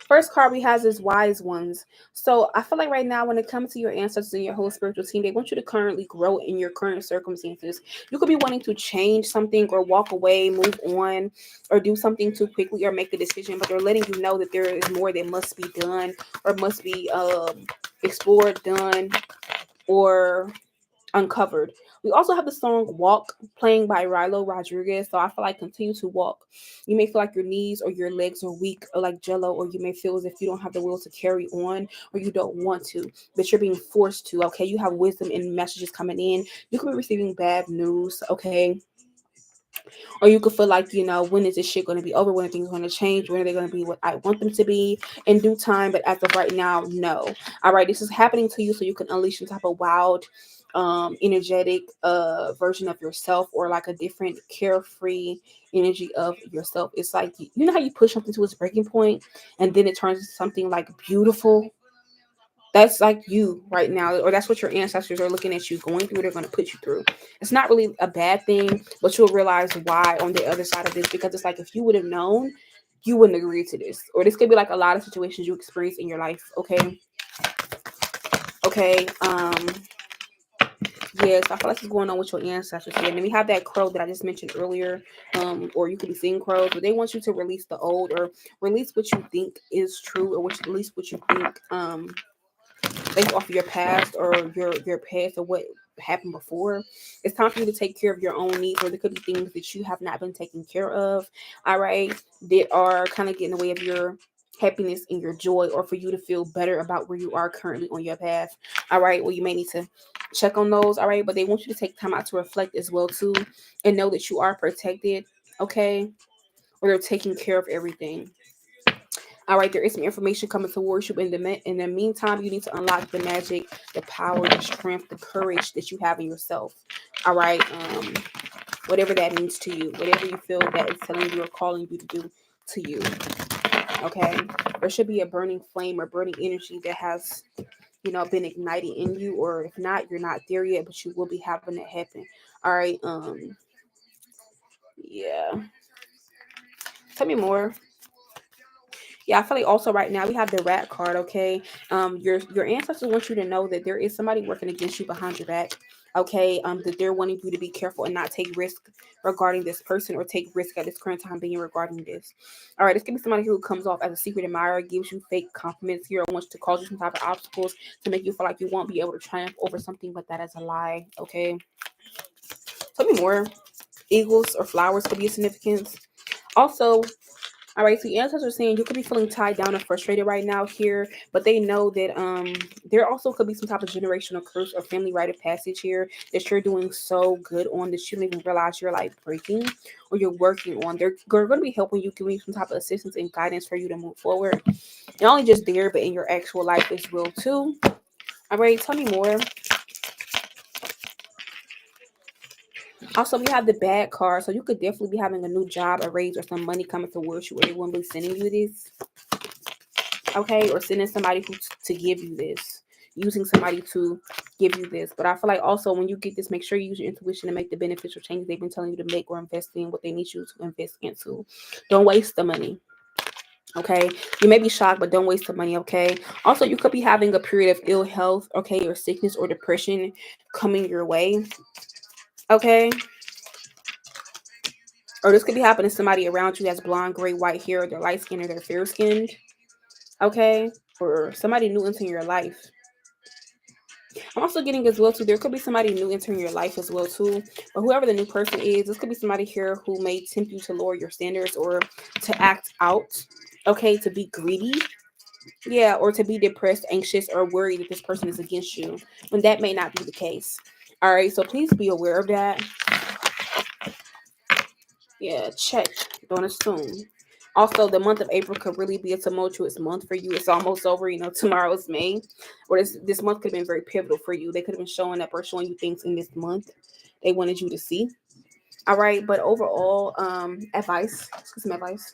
First card we have is wise ones. So I feel like right now, when it comes to your ancestors and your whole spiritual team, they want you to currently grow in your current circumstances. You could be wanting to change something or walk away, move on, or do something too quickly or make a decision, but they're letting you know that there is more that must be done or must be explored, done, or uncovered. We also have the song Walk playing by Rilo Rodriguez. So I feel like continue to walk. You may feel like your knees or your legs are weak or like jello, or you may feel as if you don't have the will to carry on or you don't want to, but you're being forced to. Okay. You have wisdom and messages coming in. You could be receiving bad news. Okay. Or you could feel like, when is this shit going to be over? When are things going to change? When are they going to be what I want them to be in due time? But as of right now, no. All right, this is happening to you so you can unleash some type of wild, energetic version of yourself, or like a different carefree energy of yourself. It's like, you know how you push something to its breaking point and then it turns into something like beautiful? That's like you right now, or that's what your ancestors are looking at you going through. They're going to put you through. It's not really a bad thing, but you'll realize why on the other side of this, because it's like, if you would have known, you wouldn't agree to this. Or this could be like a lot of situations you experience in your life. Okay. Okay. Yes, I feel like what's going on with your ancestors here. And then we have that crow that I just mentioned earlier. Or you could be seeing crows, but they want you to release the old, or release what you think is true, or which at least what you think based off of your past, or your past, or what happened before. It's time for you to take care of your own needs, or there could be things that you have not been taking care of. All right, that are kind of getting in the way of your happiness and your joy, or for you to feel better about where you are currently on your path. All right, well, you may need to check on those. All right, but they want you to take time out to reflect as well too, and know that you are protected. Okay, or they're taking care of everything. All right, there is some information coming towards you. In the meantime, you need to unlock the magic, the power, the strength, the courage that you have in yourself. All right, whatever that means to you, whatever you feel that is telling you or calling you to do to you. Okay, there should be a burning flame or burning energy that has, been ignited in you, or if not, you're not there yet, but you will be having it happen. All right, yeah. Tell me more. Yeah, I feel like also right now we have the rat card. Okay, your ancestors want you to know that there is somebody working against you behind your back. Okay, that they're wanting you to be careful and not take risk regarding this person, or take risk at this current time being regarding this. All right, this can be somebody who comes off as a secret admirer, gives you fake compliments here, or wants to cause you some type of obstacles to make you feel like you won't be able to triumph over something, but that is a lie. Okay, tell me more. Eagles or flowers could be a significance. Also, all right, so your ancestors are saying you could be feeling tied down and frustrated right now here, but they know that there also could be some type of generational curse or family rite of passage here that you're doing so good on that you don't even realize you're like breaking, or you're working on. They're going to be helping you, giving you some type of assistance and guidance for you to move forward. Not only just there, but in your actual life as well too. All right, tell me more. Also, we have the bad card, so you could definitely be having a new job, a raise, or some money coming towards you, or they won't be sending you this. Okay, or sending somebody to give you this, using somebody to give you this. But I feel like also when you get this, make sure you use your intuition to make the beneficial changes they've been telling you to make, or invest in what they need you to invest into. Don't waste the money. Okay, you may be shocked, but don't waste the money. Okay, also you could be having a period of ill health, okay, or sickness or depression coming your way. Okay, or this could be happening to somebody around you that's blonde, gray, white hair, or they're light skinned, or they're fair skinned. Okay, or somebody new entering your life. I'm also getting as well too. There could be somebody new entering your life as well too. But whoever the new person is, this could be somebody here who may tempt you to lower your standards, or to act out. Okay, to be greedy. Yeah, or to be depressed, anxious, or worried that this person is against you, when that may not be the case. All right, so please be aware of that. Yeah, check. Don't assume. Also, the month of April could really be a tumultuous month for you. It's almost over. Tomorrow's May, or this month could have been very pivotal for you. They could have been showing up or showing you things in this month they wanted you to see. All right, but overall, advice. Some advice.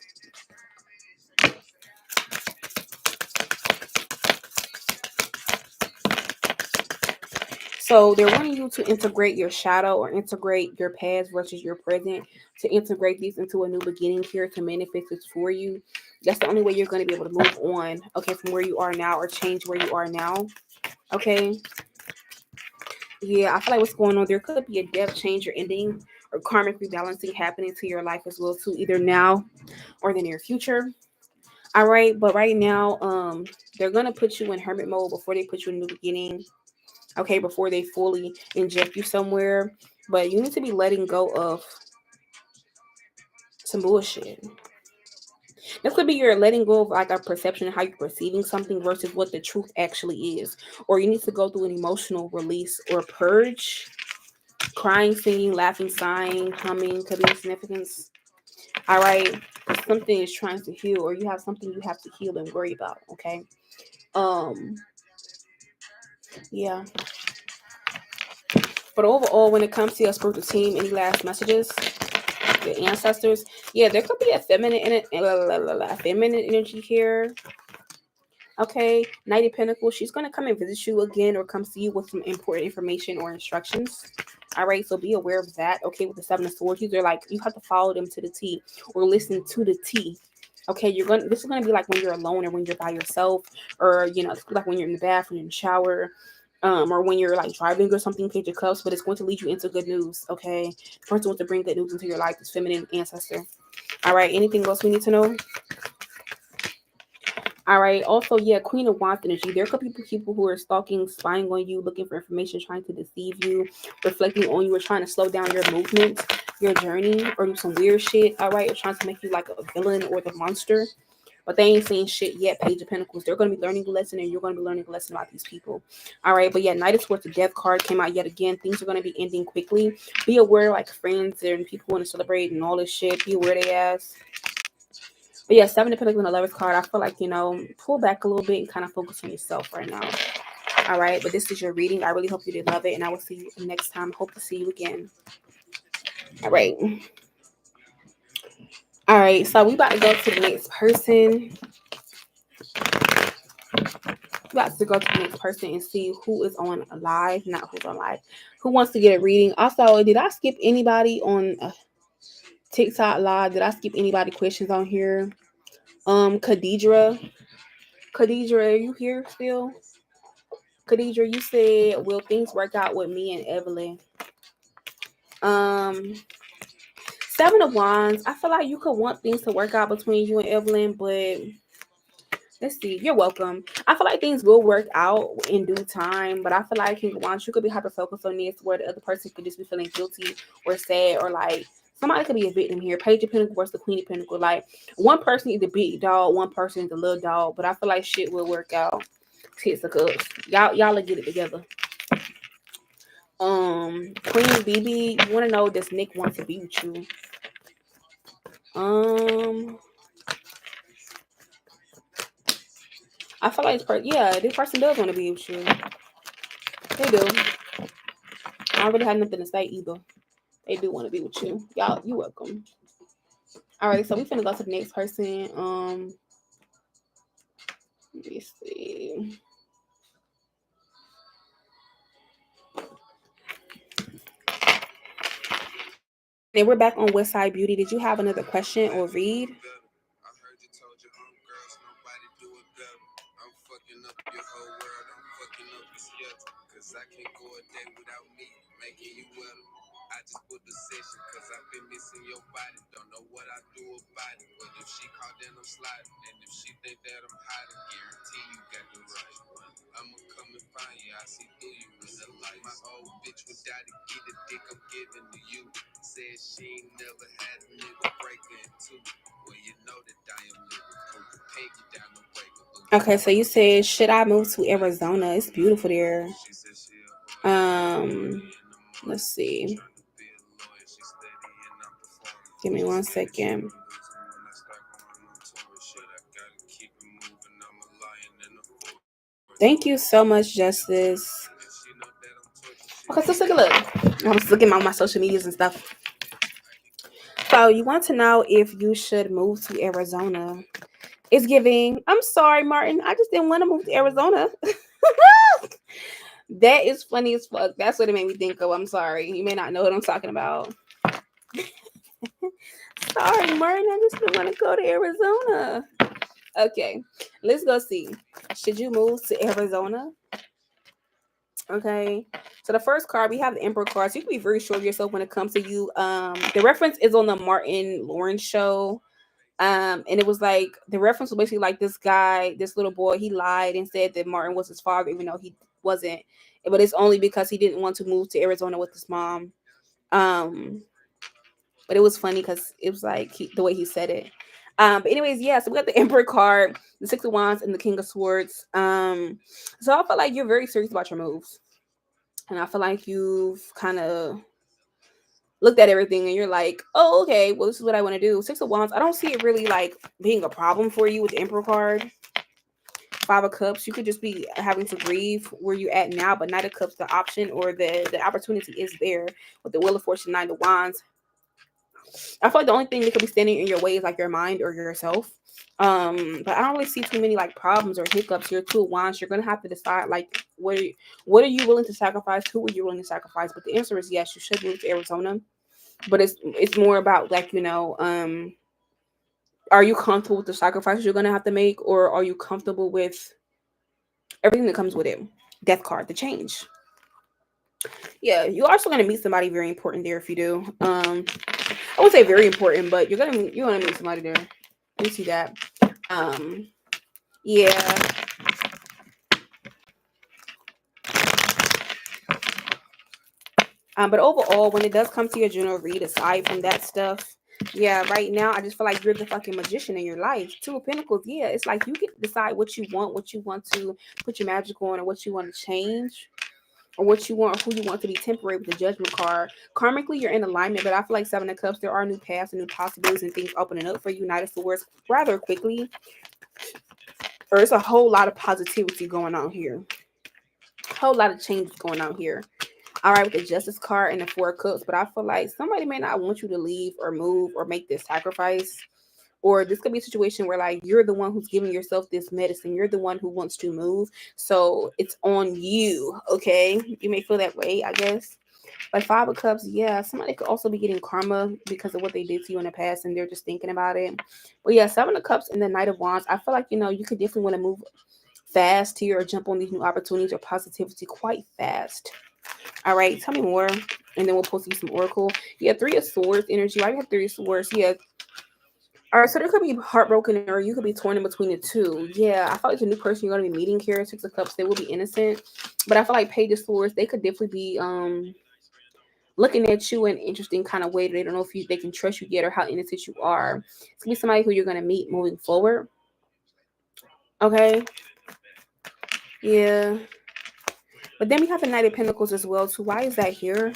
So they're wanting you to integrate your shadow or integrate your past versus your present, to integrate these into a new beginning here, to manifest this for you. That's the only way you're going to be able to move on, okay, from where you are now, or change where you are now. Okay. Yeah, I feel like what's going on, there could be a death, change, or ending, or karmic rebalancing happening to your life as well too, either now or the near future. All right, but right now, they're gonna put you in hermit mode before they put you in new beginning. Okay, before they fully inject you somewhere. But you need to be letting go of some bullshit. This could be your letting go of like a perception of how you're perceiving something versus what the truth actually is. Or you need to go through an emotional release or purge. Crying, singing, laughing, sighing, humming could be significance. All right. Something is trying to heal, or you have something you have to heal and worry about. Okay. Um, yeah. But overall, when it comes to your spiritual team, any last messages? Your ancestors? Yeah, there could be a feminine energy here. Okay, Knight of Pentacles, she's going to come and visit you again or come see you with some important information or instructions. All right, so be aware of that. Okay, with the Seven of Swords, these are like, you have to follow them to the T or listen to the T. Okay, this is gonna be like when you're alone or when you're by yourself, or it's like when you're in the bathroom, in the shower, or when you're like driving or something, Page of Cups, but it's going to lead you into good news. Okay, the person wants to bring good news into your life, this feminine ancestor. All right, anything else we need to know? All right. Also, yeah, Queen of Wands energy. There could be people who are stalking, spying on you, looking for information, trying to deceive you, reflecting on you, or trying to slow down your movement, your journey, or do some weird shit. All right, or trying to make you like a villain or the monster. But they ain't saying shit yet, Page of Pentacles. They're going to be learning a lesson, and you're going to be learning a lesson about these people. All right, but yeah, Knight of Swords, the Death card came out yet again. Things are going to be ending quickly. Be aware, like friends and people want to celebrate and all this shit. Be aware they ass. But yeah, Seven of Pentacles and the Lover's card. I feel like, pull back a little bit and kind of focus on yourself right now. All right, but this is your reading. I really hope you did love it, and I will see you next time. Hope to see you again. All right. All right, so we about to go to the next person. We about to go to the next person and see who is on live, not who's on live. Who wants to get a reading? Also, did I skip anybody on TikTok live? Did I skip anybody questions on here? Khadidra, are you here still? Khadidra, you said, will things work out with me and Evelyn? Um, Seven of Wands. I feel like you could want things to work out between you and Evelyn, but let's see. You're welcome. I feel like things will work out in due time, but I feel like King of Wands, you could be hyper focused on this, where the other person could just be feeling guilty or sad, or like somebody could be a victim here. Page of Pentacles versus the Queen of Pentacles. Like one person is the big dog, one person is the little dog, but I feel like shit will work out. Tits of cups. Y'all will get it together. Queen BB, you want to know, does Nick want to be with you? I feel like this person does want to be with you. They do. I don't really have nothing to say either. They do want to be with you. Y'all, you welcome. All right, so we finna go to the next person. Let me see. And we're back on Westside Beauty. Did you have another question or read? I can't go a day without me making you wetter. I just put the session cause I've been missing your body. Don't know what I do about it, but if she caught, then I'm sliding. And if she think that I'm hiding, guarantee you got the right one. I'ma come and find you, I see through you in the light. My old bitch without to get the dick I'm giving to you. Said she ain't never had a nigga break her in two. Well, you know that I am living proof. Can't get down the break. Okay, so you said, should I move to Arizona? It's beautiful there. Let's see. Give me 1 second. Thank you so much, Justice. Okay, so let's take a look. I was looking at my social medias and stuff. So you want to know if you should move to Arizona. It's giving. I'm sorry, Martin. I just didn't want to move to Arizona. That is funny as fuck. That's what it made me think of. I'm sorry. You may not know what I'm talking about. Sorry, Martin. I just didn't want to go to Arizona. Okay, let's go see. Should you move to Arizona? Okay. So the first card, we have the Emperor card. So you can be very sure of yourself when it comes to you. The reference is on the Martin Lawrence show. And it was like the reference was basically like this guy, this little boy, he lied and said that Martin was his father, even though he wasn't. But it's only because he didn't want to move to Arizona with his mom. But it was funny because it was like the way he said it. But anyways, yeah. So we got the Emperor card, the Six of Wands, and the King of Swords. So I feel like you're very serious about your moves, and I feel like you've kind of looked at everything and you're like, oh, okay, well, this is what I want to do. Six of Wands, I don't see it really like being a problem for you with the Emperor card. Five of Cups, you could just be having to grieve where you're at now, but Knight of Cups, the option or the opportunity is there with the Wheel of Fortune, Nine of Wands. I feel like the only thing that could be standing in your way is like your mind or yourself. But I don't really see too many like problems or hiccups here. Two of Wands, you're gonna have to decide like what are you willing to sacrifice? Who are you willing to sacrifice? But the answer is yes, you should move to Arizona. But it's more about like, are you comfortable with the sacrifices you're gonna have to make, or are you comfortable with everything that comes with it? Death card, the change. Yeah, you're also gonna meet somebody very important there if you do. I would say very important, but you're gonna meet somebody there. You see that. Yeah. But overall, when it does come to your general read, aside from that stuff, yeah, right now I just feel like you're the fucking magician in your life. Two of Pentacles, yeah, it's like you get to decide what you want to put your magic on, or what you want to change, or what you want, who you want to be temporary with the Judgment card. Karmically, you're in alignment, but I feel like Seven of Cups, there are new paths and new possibilities and things opening up for you. Knight of Swords rather quickly. Or it's a whole lot of positivity going on here. A whole lot of changes going on here. All right, with the Justice card and the Four of Cups, but I feel like somebody may not want you to leave or move or make this sacrifice. Or this could be a situation where like you're the one who's giving yourself this medicine. You're the one who wants to move. So it's on you. Okay. You may feel that way, I guess. Like Five of Cups, yeah, somebody could also be getting karma because of what they did to you in the past and they're just thinking about it. But yeah, Seven of Cups and the Knight of Wands, I feel like, you could definitely want to move fast here or jump on these new opportunities or positivity quite fast. All right, tell me more. And then we'll post you some Oracle. Yeah, Three of Swords energy. Why do you have Three of Swords? Yeah. All right, so there could be heartbroken or you could be torn in between the two. Yeah, I feel like the new person you're going to be meeting here, Six of Cups, they will be innocent. But I feel like Page of Swords, they could definitely be looking at you in an interesting kind of way. They don't know if they can trust you yet or how innocent you are. It's going to be somebody who you're going to meet moving forward. Okay. Yeah. But then we have the Knight of Pentacles as well, too. Why is that here?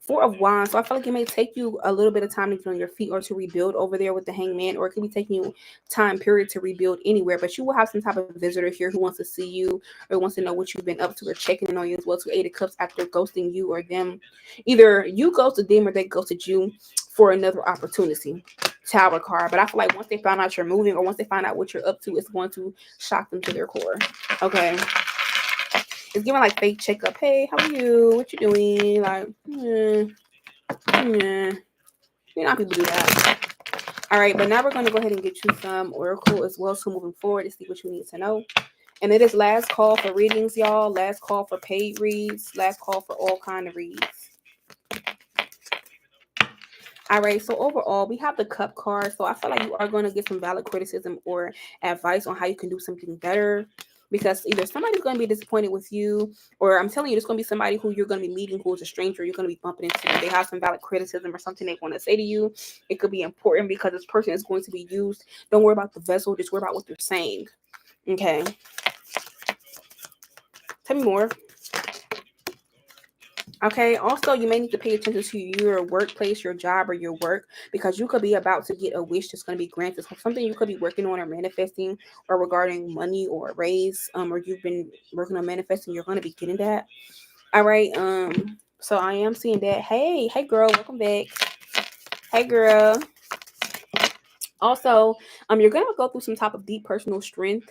Four of Wands. So I feel like it may take you a little bit of time to get on your feet or to rebuild over there with the Hangman, or it could be taking you time period to rebuild anywhere. But you will have some type of visitor here who wants to see you or wants to know what you've been up to or checking in on you as well. To Eight of Cups after ghosting you or them. Either you ghosted them or they ghosted you for another opportunity. Tower card. But I feel like once they find out you're moving or once they find out what you're up to, it's going to shock them to their core. Okay. It's giving like fake checkup. Hey, how are you? What you doing? Like, You know how people do that. All right, but now we're going to go ahead and get you some Oracle as well. So moving forward to see what you need to know. And it is last call for readings, y'all. Last call for paid reads. Last call for all kind of reads. All right, so overall, we have the Cup card. So I feel like you are going to get some valid criticism or advice on how you can do something better. Because either somebody's going to be disappointed with you, or I'm telling you, there's going to be somebody who you're going to be meeting who is a stranger. You're going to be bumping into. They have some valid criticism or something they want to say to you. It could be important because this person is going to be used. Don't worry about the vessel. Just worry about what they're saying. Okay. Tell me more. Okay. Also, you may need to pay attention to your workplace, your job, or your work because you could be about to get a wish that's going to be granted. So something you could be working on or manifesting, or regarding money or a raise, or you've been working on manifesting, you're going to be getting that. All right. So I am seeing that. Hey, girl, welcome back. Hey, girl. Also, you're gonna go through some type of deep personal strength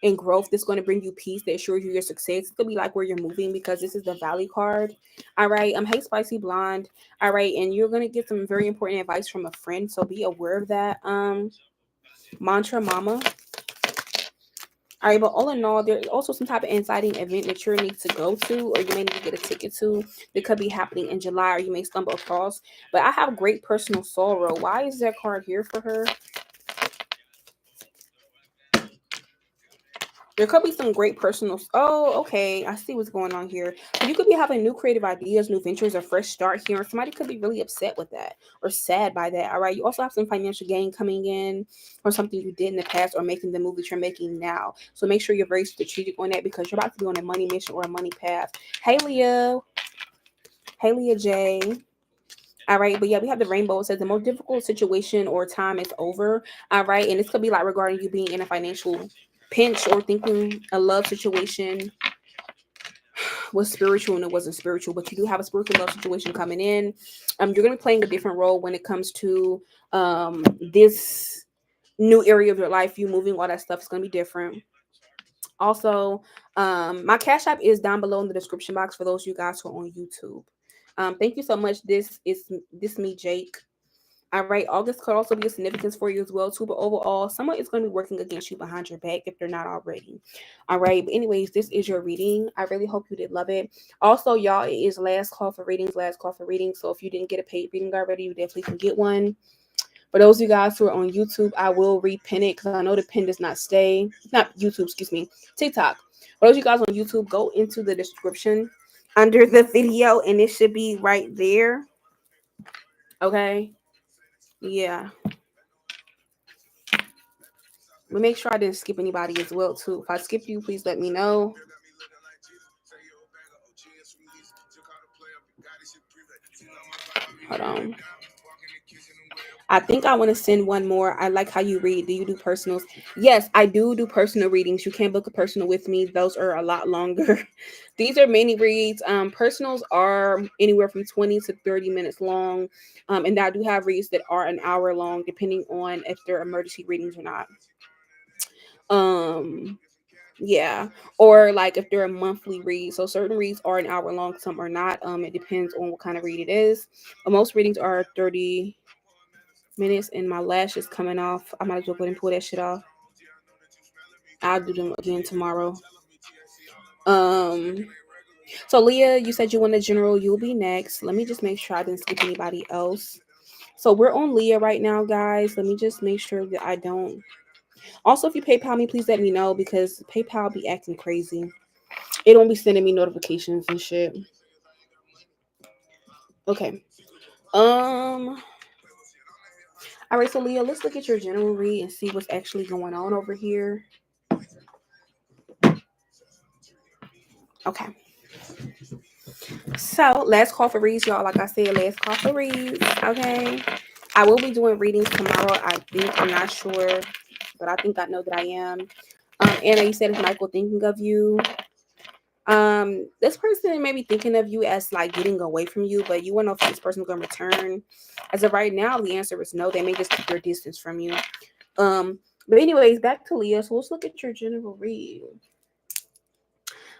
and growth that's going to bring you peace that assures you your success. It could be like where you're moving because this is the Valley card. All right. Hey, spicy blonde. All right, and you're gonna get some very important advice from a friend, so be aware of that. Mantra mama. All right, but all in all, there's also some type of exciting event that you need to go to, or you may need to get a ticket to. That could be happening in July, or you may stumble across. But I have great personal sorrow. Why is that card here for her? There could be some great personal. Oh, okay. I see what's going on here. So you could be having new creative ideas, new ventures, a fresh start here. And somebody could be really upset with that or sad by that. All right. You also have some financial gain coming in or something you did in the past or making the move that you're making now. So make sure you're very strategic on that because you're about to be on a money mission or a money path. Hey, Leah. Hey, Leah J. All right, but yeah, we have the rainbow. It says the most difficult situation or time is over. All right, and this could be like regarding you being in a financial pinch or thinking a love situation was spiritual and it wasn't spiritual, but you do have a spiritual love situation coming in. You're gonna be playing a different role when it comes to this new area of your life. You moving, all that stuff is gonna be different. Also, my cash app is down below in the description box for those of you guys who are on YouTube. Thank you so much. This me, Jake. All right, August could also be a significance for you as well too. But overall, someone is going to be working against you behind your back if they're not already. All right, but anyways, this is your reading. I really hope you did love it. Also, y'all, it is last call for readings. Last call for readings. So if you didn't get a paid reading already, you definitely can get one. For those of you guys who are on YouTube, I will repin it because I know the pin does not stay. Not YouTube, excuse me, TikTok. For those of you guys on YouTube, go into the description under the video, and it should be right there. Okay. Yeah. But make sure I didn't skip anybody as well too. If I skip you, please let me know. Hold on. I think I want to send one more. I like how you read. Do you do personals? Yes, I do personal readings. You can book a personal with me. Those are a lot longer. These are mini reads. Personals are anywhere from 20 to 30 minutes long. And I do have reads that are an hour long, depending on if they're emergency readings or not. Um, yeah, or like if they're a monthly read. So certain reads are an hour long, some are not. It depends on what kind of read it is. But most readings are 30 minutes, and my lash is coming off. I might as well go ahead and pull that shit off. I'll do them again tomorrow. Um, so Leah, you said you want a general. You'll be next. Let me just make sure I didn't skip anybody else. So we're on Leah right now, guys. Let me just make sure that I don't. Also, if you PayPal me, please let me know because PayPal be acting crazy. It don't be sending me notifications and shit. Okay. All right, so Leah, let's look at your general read and see what's actually going on over here. Okay. So last call for reads, y'all. Like I said, last call for reads. Okay. I will be doing readings tomorrow. I think I'm not sure, but I think I know that I am. Anna, you said, is Michael thinking of you? This person may be thinking of you as like getting away from you, but you want to know if this person's gonna return. As of right now, the answer is no. They may just keep their distance from you. But anyways, back to Leah. So let's look at your general read.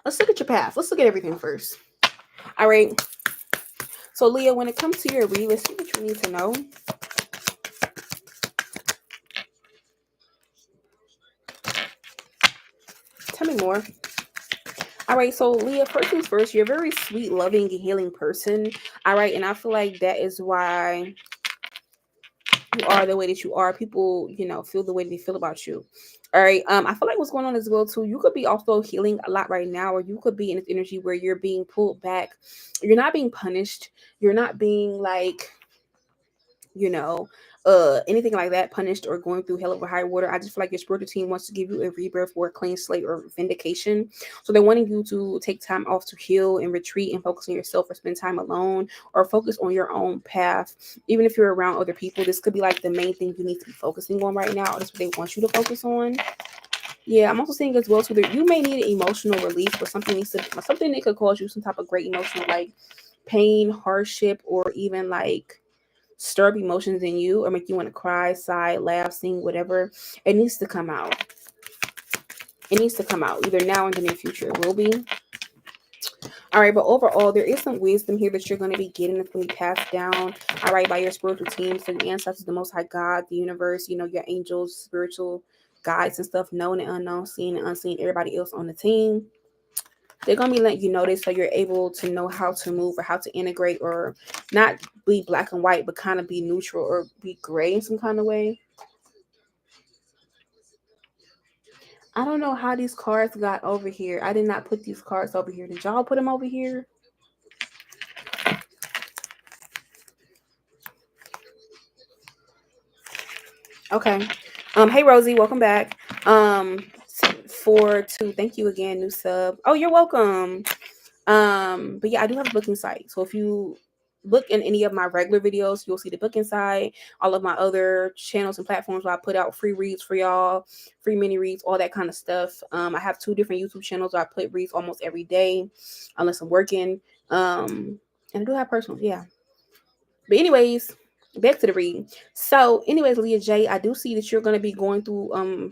Let's look at your path. Let's look at everything first. All right. So Leah, when it comes to your read, let's see what you need to know. Tell me more. All right, so Leah, first things first, you're a very sweet, loving, and healing person. All right, and I feel like that is why you are the way that you are. People, feel the way they feel about you. All right. I feel like what's going on as well too. You could be also healing a lot right now, or you could be in this energy where you're being pulled back. You're not being punished. You're not being like anything like that, punished or going through hell of a high water. I just feel like your spiritual team wants to give you a rebirth or a clean slate or vindication. So they're wanting you to take time off to heal and retreat and focus on yourself or spend time alone or focus on your own path. Even if you're around other people, this could be like the main thing you need to be focusing on right now. That's what they want you to focus on. Yeah, I'm also seeing as well too that you may need an emotional release or something that could cause you some type of great emotional like pain, hardship, or even like stir up emotions in you or make you want to cry, sigh, laugh, sing, whatever. It needs to come out. It needs to come out either now or in the near future. It will be. All right, but overall, there is some wisdom here that you're going to be getting that's going to be passed down, all right, by your spiritual team. So your ancestors, the Most High God, the universe, your angels, spiritual guides and stuff, known and unknown, seen and unseen, everybody else on the team. They're going to be letting you know this so you're able to know how to move or how to integrate or not be black and white, but kind of be neutral or be gray in some kind of way. I don't know how these cards got over here. I did not put these cards over here. Did y'all put them over here? Okay. Hey Rosie, welcome back. 4-2. Thank you again, new sub. Oh, you're welcome. But yeah, I do have a booking site. So if you look in any of my regular videos, you'll see the booking site, all of my other channels and platforms where I put out free reads for y'all, free mini reads, all that kind of stuff. I have 2 different YouTube channels where I put reads almost every day, unless I'm working. And I do have personal, yeah. But anyways, back to the read. So, anyways, Leah J, I do see that you're gonna be going through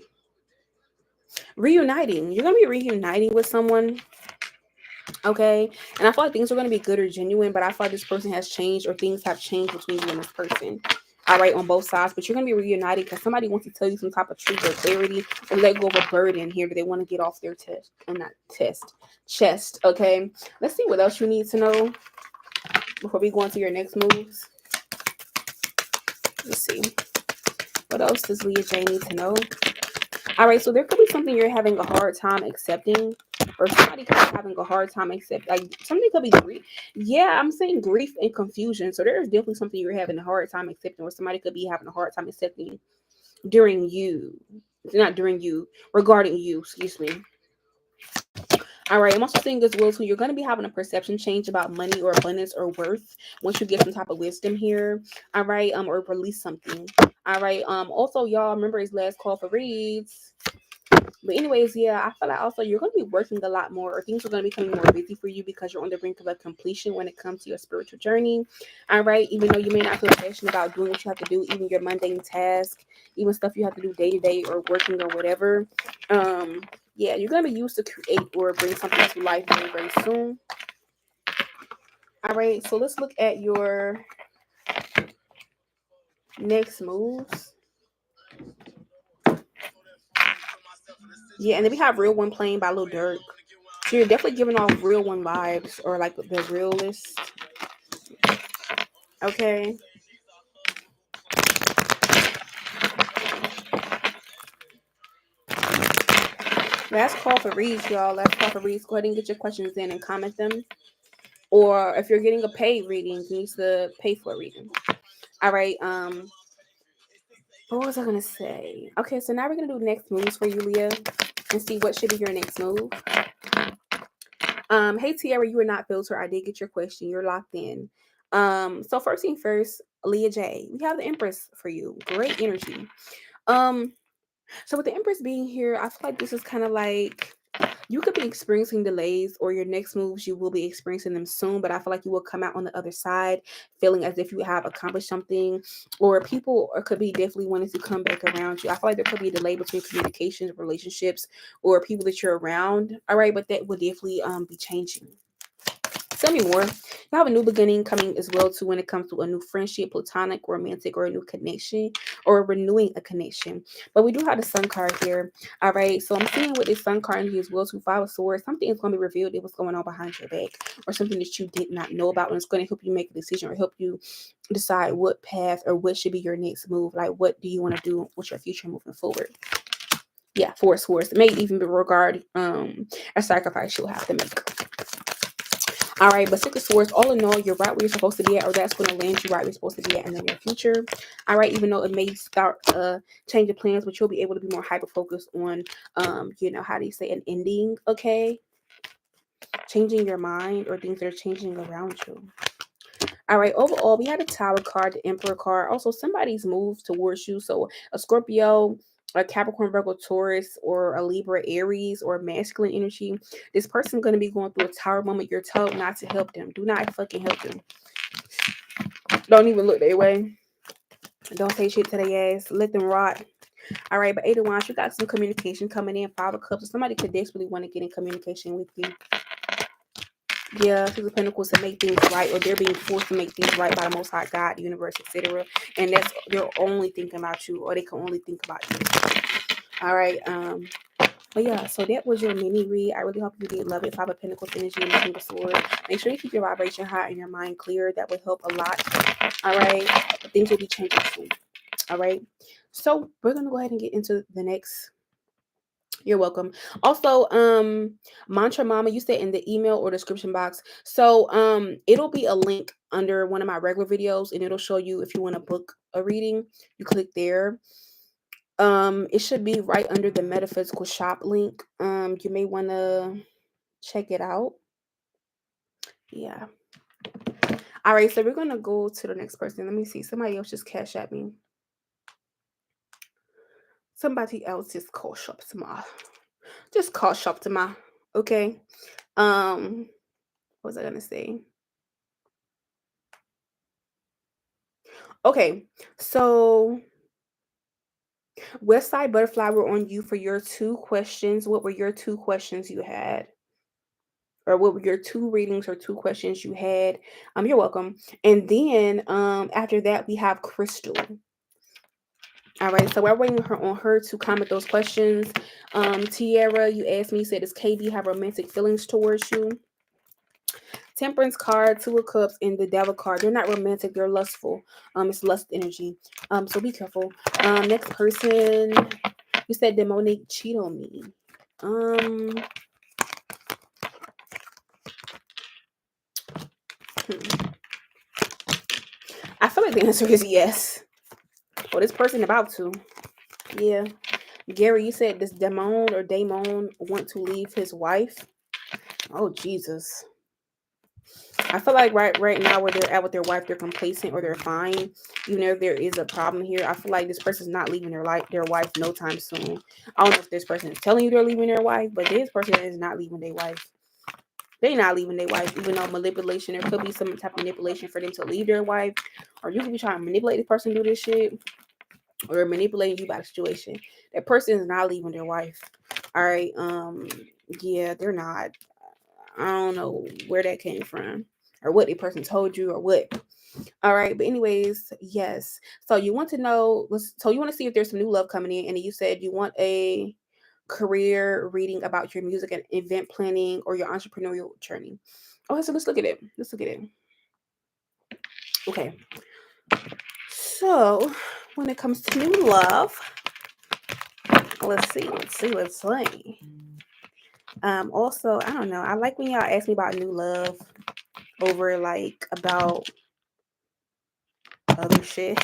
reuniting. You're gonna be reuniting with someone. Okay. And I feel like things are gonna be good or genuine, but I feel like this person has changed or things have changed between you and this person. All right, on both sides, but you're gonna be reunited because somebody wants to tell you some type of truth or clarity or let go of a burden here that they want to get off their chest. Okay. Let's see what else you need to know before we go into your next moves. Let's see. What else does Leah J need to know? All right, so there could be something you're having a hard time accepting, or somebody could be having a hard time accepting. Like something could be grief. Yeah, I'm saying grief and confusion. So there is definitely something you're having a hard time accepting, or somebody could be having a hard time accepting during you, not during you, regarding you. Excuse me. All right, I'm also saying as well too, you're going to be having a perception change about money or abundance or worth once you get some type of wisdom here. All right, or release something. All right, also y'all remember his last call for reads. But anyways, yeah, I feel like also you're going to be working a lot more, or things are going to be becoming more busy for you because you're on the brink of a completion when it comes to your spiritual journey. All right, even though you may not feel passionate about doing what you have to do, even your mundane task, even stuff you have to do day to day or working or whatever. Yeah, you're going to be used to create or bring something to life very, very soon. All right, so let's look at your next moves. Yeah, and then we have Real One playing by Lil Durk. So you're definitely giving off Real One vibes or like the realist. Okay. Last call for reads, y'all. Last call for reads. Go ahead and get your questions in and comment them. Or if you're getting a paid reading, you need to pay for a reading. All right. What was I gonna say? Okay, so now we're gonna do next moves for you, Leah, and see what should be your next move. Hey Tiara, you are not filtered. I did get your question. You're locked in. So first thing first, Leah J, we have the Empress for you. Great energy. So with the Empress being here, I feel like this is kind of like you could be experiencing delays or your next moves, you will be experiencing them soon, but I feel like you will come out on the other side feeling as if you have accomplished something, or people or could be definitely wanting to come back around you. I feel like there could be a delay between communications, relationships, or people that you're around. All right, but that will definitely be changing. Tell me more. You have a new beginning coming as well too when it comes to a new friendship, platonic, romantic, or a new connection, or renewing a connection. But we do have the Sun card here. All right. So I'm seeing with this Sun card here as well too, 5 of Swords. Something is going to be revealed that was going on behind your back, or something that you did not know about, and it's going to help you make a decision or help you decide what path or what should be your next move. Like, what do you want to do with your future moving forward? Yeah, 4 of Swords. It may even be regard a sacrifice you'll have to make. All right, but Six of Swords, all in all, you're right where you're supposed to be at, or that's going to land you right where you're supposed to be at in the near future. All right, even though it may start changing plans, but you'll be able to be more hyper focused on, how do you say, an ending, okay? Changing your mind or things that are changing around you. All right, overall, we had a Tower card, the Emperor card. Also, somebody's moved towards you. So, a Scorpio, a Capricorn, Virgo, Taurus, or a Libra, Aries, or masculine energy. This person's going to be going through a Tower moment. You're told not to help them. Do not fucking help them. Don't even look their way. Don't say shit to their ass. Let them rot. All right, but Eight of Wands, you got some communication coming in. Five of Cups. So somebody could desperately want to get in communication with you. Yeah, Six of Pentacles to make things right, or they're being forced to make things right by the Most High God, universe, etc. And they're only thinking about you, or they can only think about you. All right, but yeah, so that was your mini read. I really hope you did love it. Five of Pentacles energy and the King of Swords. Make sure you keep your vibration high and your mind clear. That will help a lot. All right, things will be changing soon. All right, so we're gonna go ahead and get into the next. You're welcome. Also, Mantra Mama, you said in the email or description box. So, it'll be a link under one of my regular videos, and it'll show you if you want to book a reading. You click there. It should be right under the metaphysical shop link. You may want to check it out. Yeah. All right, so we're gonna go to the next person. Let me see. Somebody else just cash at me. Somebody else just call shop to my. Just call shop to my. Okay. What was I gonna say? Okay, so Westside Butterfly, we're on you for your 2 questions. What were your 2 questions you had? Or what were your 2 readings or 2 questions you had? You're welcome. And then after that we have Crystal. All right, so we're waiting on her to comment those questions. Tiara, you asked me, you said, does KB have romantic feelings towards you? Temperance card, Two of Cups, and the Devil card. They're not romantic, they're lustful. It's lust energy. So be careful. Next person, you said did Monique cheat on me? I feel like the answer is yes. Well, this person about to. Yeah. Gary, you said does Damon want to leave his wife? Oh Jesus. I feel like right now where they're at with their wife, they're complacent or they're fine. Even if there is a problem here, I feel like this person's not leaving their wife no time soon. I don't know if this person is telling you they're leaving their wife, but this person is not leaving their wife. They're not leaving their wife, even though manipulation, there could be some type of manipulation for them to leave their wife, or you could be trying to manipulate this person to do this shit, or manipulating you by the situation. That person is not leaving their wife. All right. Yeah, they're not. I don't know where that came from, or what the person told you, or what. All right, but anyways, yes. So you want to know. So you want to see if there's some new love coming in, and you said you want a career reading about your music and event planning or your entrepreneurial journey. Okay, so let's look at it. Okay. So when it comes to new love, let's see. Also, I don't know. I like when y'all ask me about new love over like about other shit.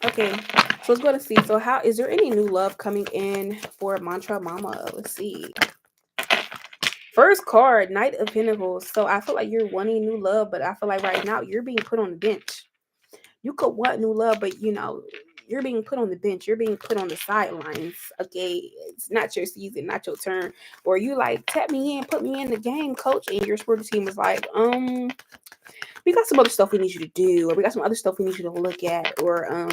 Okay, so let's go to see. So how is there any new love coming in for Mantra Mama? Let's see. First card, Knight of Pentacles. So I feel like you're wanting new love, but I feel like right now you're being put on the bench. You could want new love, but you're being put on the bench. You're being put on the sidelines. Okay, it's not your season, not your turn. Or you like tap me in, put me in the game, coach, and your sports team was like, we got some other stuff we need you to do, or we got some other stuff we need you to look at, or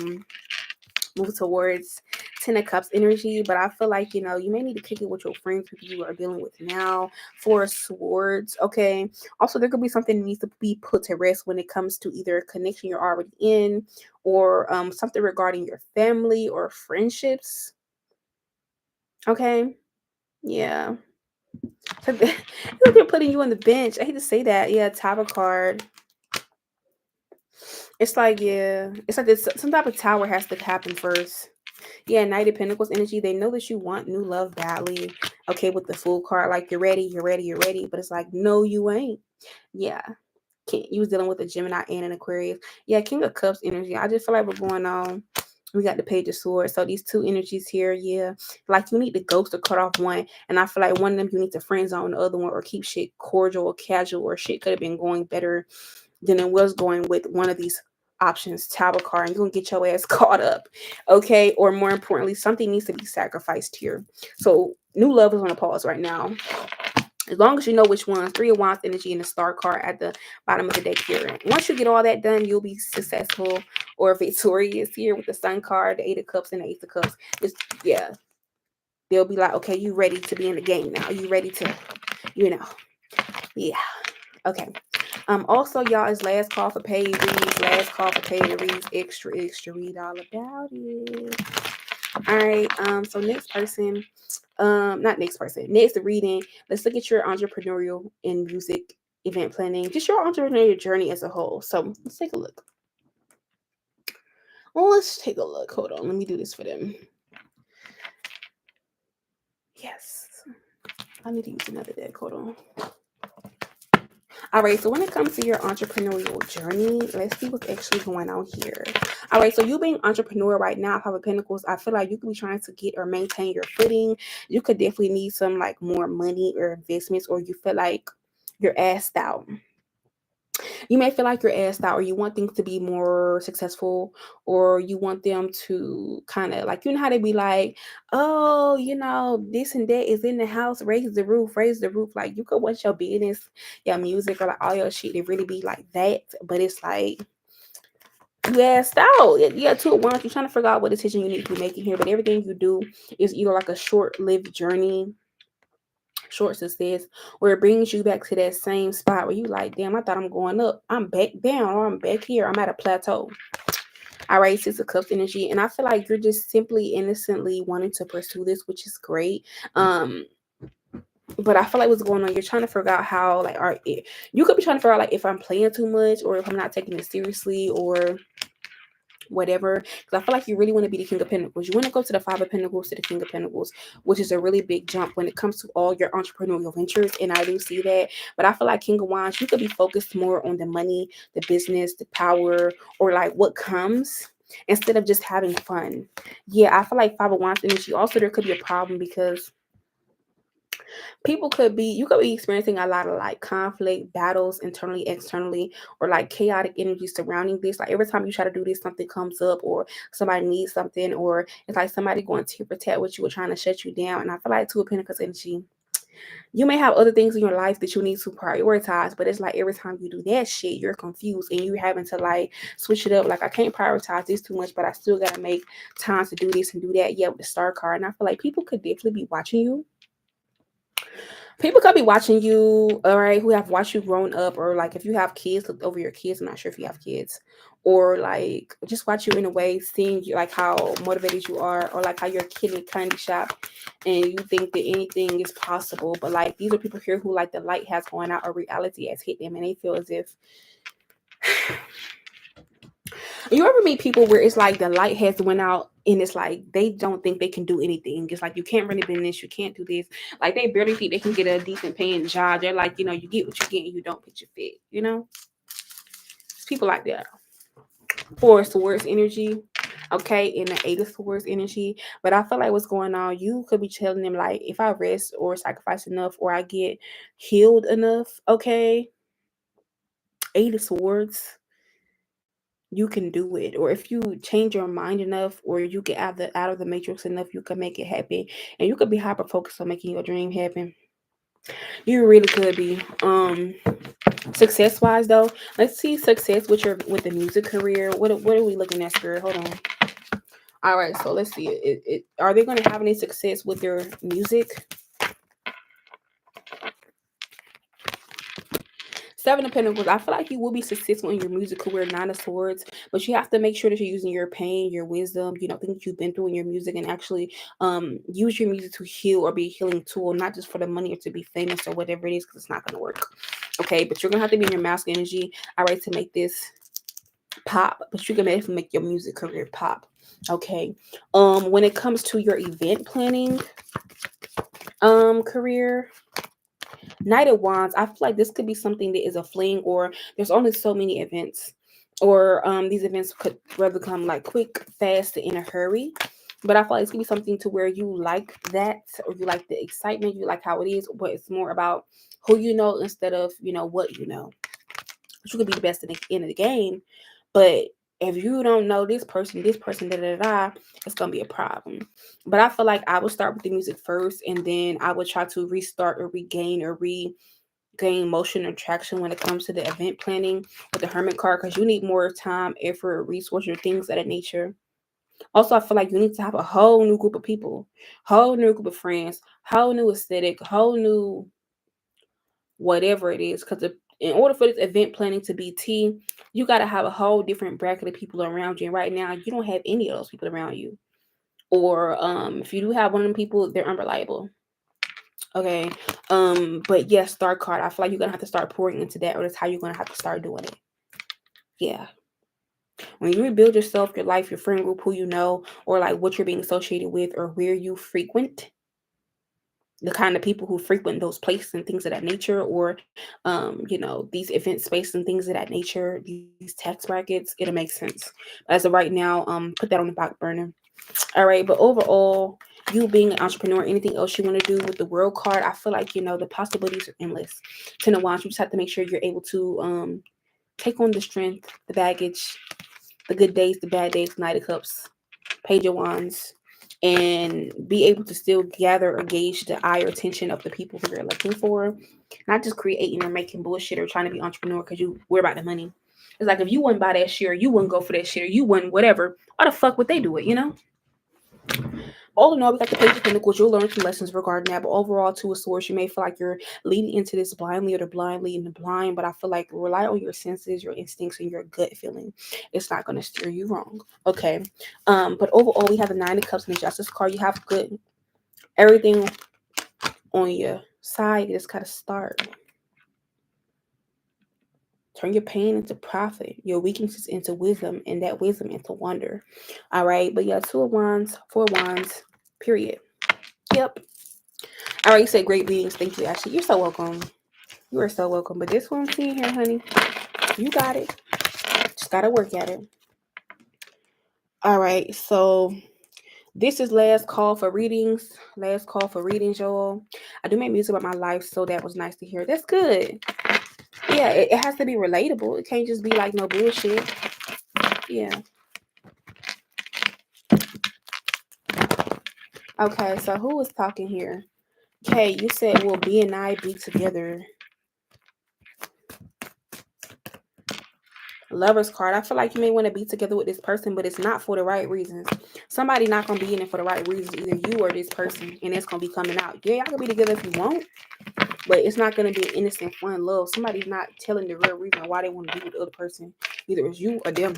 move towards Ten of Cups energy. But I feel like you may need to kick it with your friends who you are dealing with now. Four of Swords. Okay. Also, there could be something that needs to be put to rest when it comes to either a connection you're already in, or something regarding your family or friendships. Okay. Yeah. So they're putting you on the bench. I hate to say that. Yeah, Tower card. It's like, yeah, it's like this, some type of tower has to happen first. Yeah, Knight of Pentacles energy. They know that you want new love badly. Okay, with the Fool card, like you're ready, you're ready, you're ready. But it's like, no, you ain't. Yeah. You was dealing with a Gemini and an Aquarius. Yeah, King of Cups energy. I just feel like we're going on. We got the Page of Swords. So these two energies here, yeah. Like you need to ghost or cut off one. And I feel like one of them you need to friend zone the other one or keep shit cordial or casual or shit could have been going better than it was going with one of these options, Tower card, and you're gonna get your ass caught up. Okay. Or more importantly, something needs to be sacrificed here. So new love is on a pause right now. As long as you know which ones, Three of Wands energy and the Star card at the bottom of the deck here. Once you get all that done, you'll be successful or victorious here with the Sun card, the Eight of Cups, and the Ace of Cups. Just, yeah. They'll be like, okay, you ready to be in the game now. You ready to, you know. Yeah. Okay. Also, y'all, is last call for paid reads. Last call for paid reads. Extra, read all about it. All right. So next person, not next person, next reading. Let's look at your entrepreneurial and music event planning, just your entrepreneurial journey as a whole. So let's take a look. Well, let's take a look. Hold on, let me do this for them. Yes, I need to use another deck. Hold on. All right, so when it comes to your entrepreneurial journey, let's see what's actually going on here. All right, so you being entrepreneur right now, Five of Pentacles, I feel like you could be trying to get or maintain your footing. You could definitely need some like more money or investments, or you feel like you're assed out. You may feel like you're asked out, or you want things to be more successful, or you want them to kind of like, you know how they be like, oh, this and that is in the house, raise the roof, raise the roof. Like you could want your business, your music, or like all your shit to really be like that, but it's like you asked out. Yeah, two at once. You're trying to figure out what decision you need to be making here, but everything you do is either like a short-lived journey, short success, where it brings you back to that same spot where you like, damn, I thought I'm going up, I'm back down, or I'm back here, I'm at a plateau. All right, Six of Cups energy, and I feel like you're just simply innocently wanting to pursue this, which is great. But I feel like what's going on, you're trying to figure out how, like, you could be trying to figure out like if I'm playing too much or if I'm not taking it seriously or whatever, because I feel like you really want to be the King of Pentacles. You want to go to the Five of Pentacles to the King of Pentacles, which is a really big jump when it comes to all your entrepreneurial ventures, and I do see that. But I feel like King of Wands, you could be focused more on the money, the business, the power, or like what comes instead of just having fun. Yeah, I feel like Five of Wands energy. Also, there could be a problem because you could be experiencing a lot of like conflict, battles internally, externally, or like chaotic energy surrounding this. Like every time you try to do this, something comes up, or somebody needs something, or it's like somebody going to protect what you were trying to shut you down. And I feel like Two of Pentacles energy, you may have other things in your life that you need to prioritize, but it's like every time you do that shit, you're confused and you're having to like switch it up. Like I can't prioritize this too much, but I still gotta make time to do this and do that. Yeah, with the Star card. And I feel like people could definitely be watching you. People could be watching you, all right, who have watched you growing up, or like if you have kids, looked over your kids. I'm not sure if you have kids, or like just watch you in a way, seeing you like how motivated you are, or like how you're a kid in a candy shop and you think that anything is possible. But like these are people here who like the light has gone out or reality has hit them and they feel as if you ever meet people where it's like the light has went out and it's like they don't think they can do anything. It's like you can't really do this, you can't do this. Like they barely think they can get a decent paying job. They're like, you get what you get and you don't pitch your fit, It's people like that. Four of Swords energy, okay, and the Eight of Swords energy. But I feel like what's going on, you could be telling them like, if I rest or sacrifice enough or I get healed enough, okay, Eight of Swords, you can do it. Or if you change your mind enough or you get out of the matrix enough, you can make it happen. And you could be hyper focused on making your dream happen. You really could be. Success wise though, let's see success with the music career. What are we looking at, Spirit? Hold on. All right, so let's see. Are they going to have any success with their music? Seven of Pentacles. I feel like you will be successful in your music career. Nine of Swords, but you have to make sure that you're using your pain, your wisdom, things you've been through in your music, and actually use your music to heal or be a healing tool, not just for the money or to be famous or whatever it is, because it's not going to work. Okay, but you're gonna have to be in your masculine energy, all right, to make this pop. But you can make your music career pop. Okay. When it comes to your event planning career, Knight of Wands, I feel like this could be something that is a fling, or there's only so many events, or these events could rather come like quick, fast, in a hurry. But I feel like it's gonna be something to where you like that, or you like the excitement, you like how it is, but it's more about who you know instead of what you know. You could be the best at the end of the game, but if you don't know this person, da da da, it's gonna be a problem. But I feel like I would start with the music first, and then I would try to restart or regain or regain motion or traction when it comes to the event planning with the Hermit card, because you need more time, effort, resources, things of that nature. Also, I feel like you need to have a whole new group of people, whole new group of friends, whole new aesthetic, whole new whatever it is. Because in order for this event planning to be tea, you got to have a whole different bracket of people around you. And right now, you don't have any of those people around you. Or if you do have one of them people, they're unreliable. Okay. But yes, Star card. I feel like you're gonna have to start pouring into that, or that's how you're gonna have to start doing it. Yeah. When you rebuild yourself, your life, your friend group, who you know, or like what you're being associated with, or where you frequent, the kind of people who frequent those places and things of that nature, or these event spaces and things of that nature, these tax brackets, it'll make sense. As of right now, put that on the back burner. All right, but overall, you being an entrepreneur, anything else you want to do with the world card, I feel like the possibilities are endless. Ten of Wands, you just have to make sure you're able to take on the strength, the baggage, the good days, the bad days, Knight of Cups, Page of Wands, and be able to still gather or gauge the eye or attention of the people who you're looking for. Not just creating or making bullshit or trying to be entrepreneur because you worry about the money. It's like if you wouldn't buy that share, you wouldn't go for that share, you wouldn't whatever. Why the fuck would they do it? All in all, we got the Page of Pentacles. You'll learn some lessons regarding that. But overall, Two of Swords, you may feel like you're leading into this blindly, or the blind leading the blind. But I feel like rely on your senses, your instincts, and your gut feeling. It's not going to steer you wrong. Okay. But overall, we have the Nine of Cups and the Justice card. You have good everything on your side. You just gotta start. Turn your pain into profit, your weaknesses into wisdom, and that wisdom into wonder. All right. But yeah, Two of Wands, Four of Wands, period. Yep. All right, you said great readings. Thank you, Ashley. You're so welcome. You are so welcome. But this one I'm seeing here, honey, you got it. Just gotta work at it. All right, so this is last call for readings. Last call for readings, y'all. I do make music about my life, so that was nice to hear. That's good. Yeah, it has to be relatable. It can't just be like no bullshit. Yeah. Okay, so who is talking here? Kay, you said, will B and I be together? Lover's card. I feel like you may want to be together with this person, but it's not for the right reasons. Somebody not going to be in it for the right reasons. Either you or this person, and it's going to be coming out. Yeah, y'all can be together if you want, but it's not going to be innocent, fun love. Somebody's not telling the real reason why they want to be with the other person. Either it's you or them.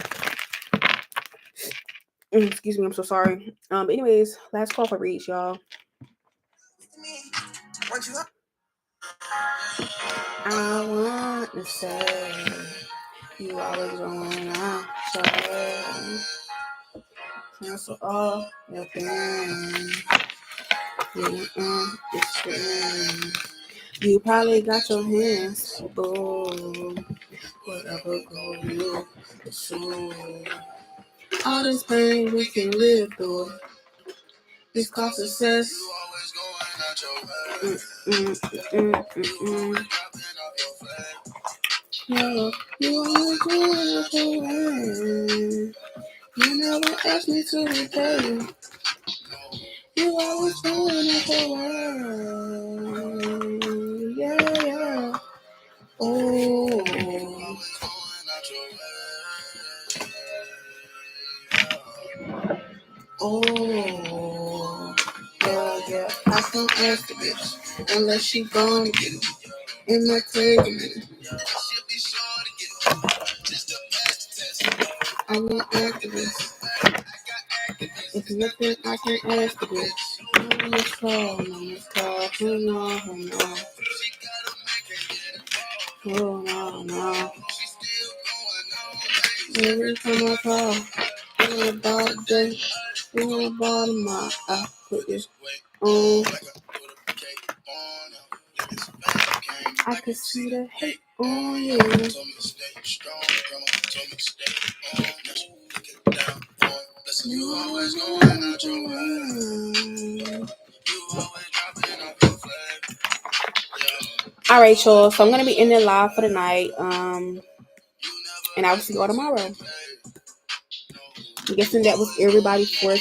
Excuse me, I'm so sorry. Anyways, last call for reads, y'all. I want to say you always going out, so cancel all your plans. You probably got your hands full. Whatever goal you pursue. All this pain we can live through. This called success. Yo, you always going out your way. You never asked me to repay. You always going out your way. Yeah. Oh. Oh. Yeah. I can't ask the bitch unless she gone get it. In my crazy. I'm an activist. If nothing, I can't ask the bitch. I'm this call. Oh, no. Every time I call, put this on. I could see the hate on you. You always going out your way. All right, y'all. So I'm gonna be ending live for the night. And I will see y'all tomorrow. I'm guessing that was everybody for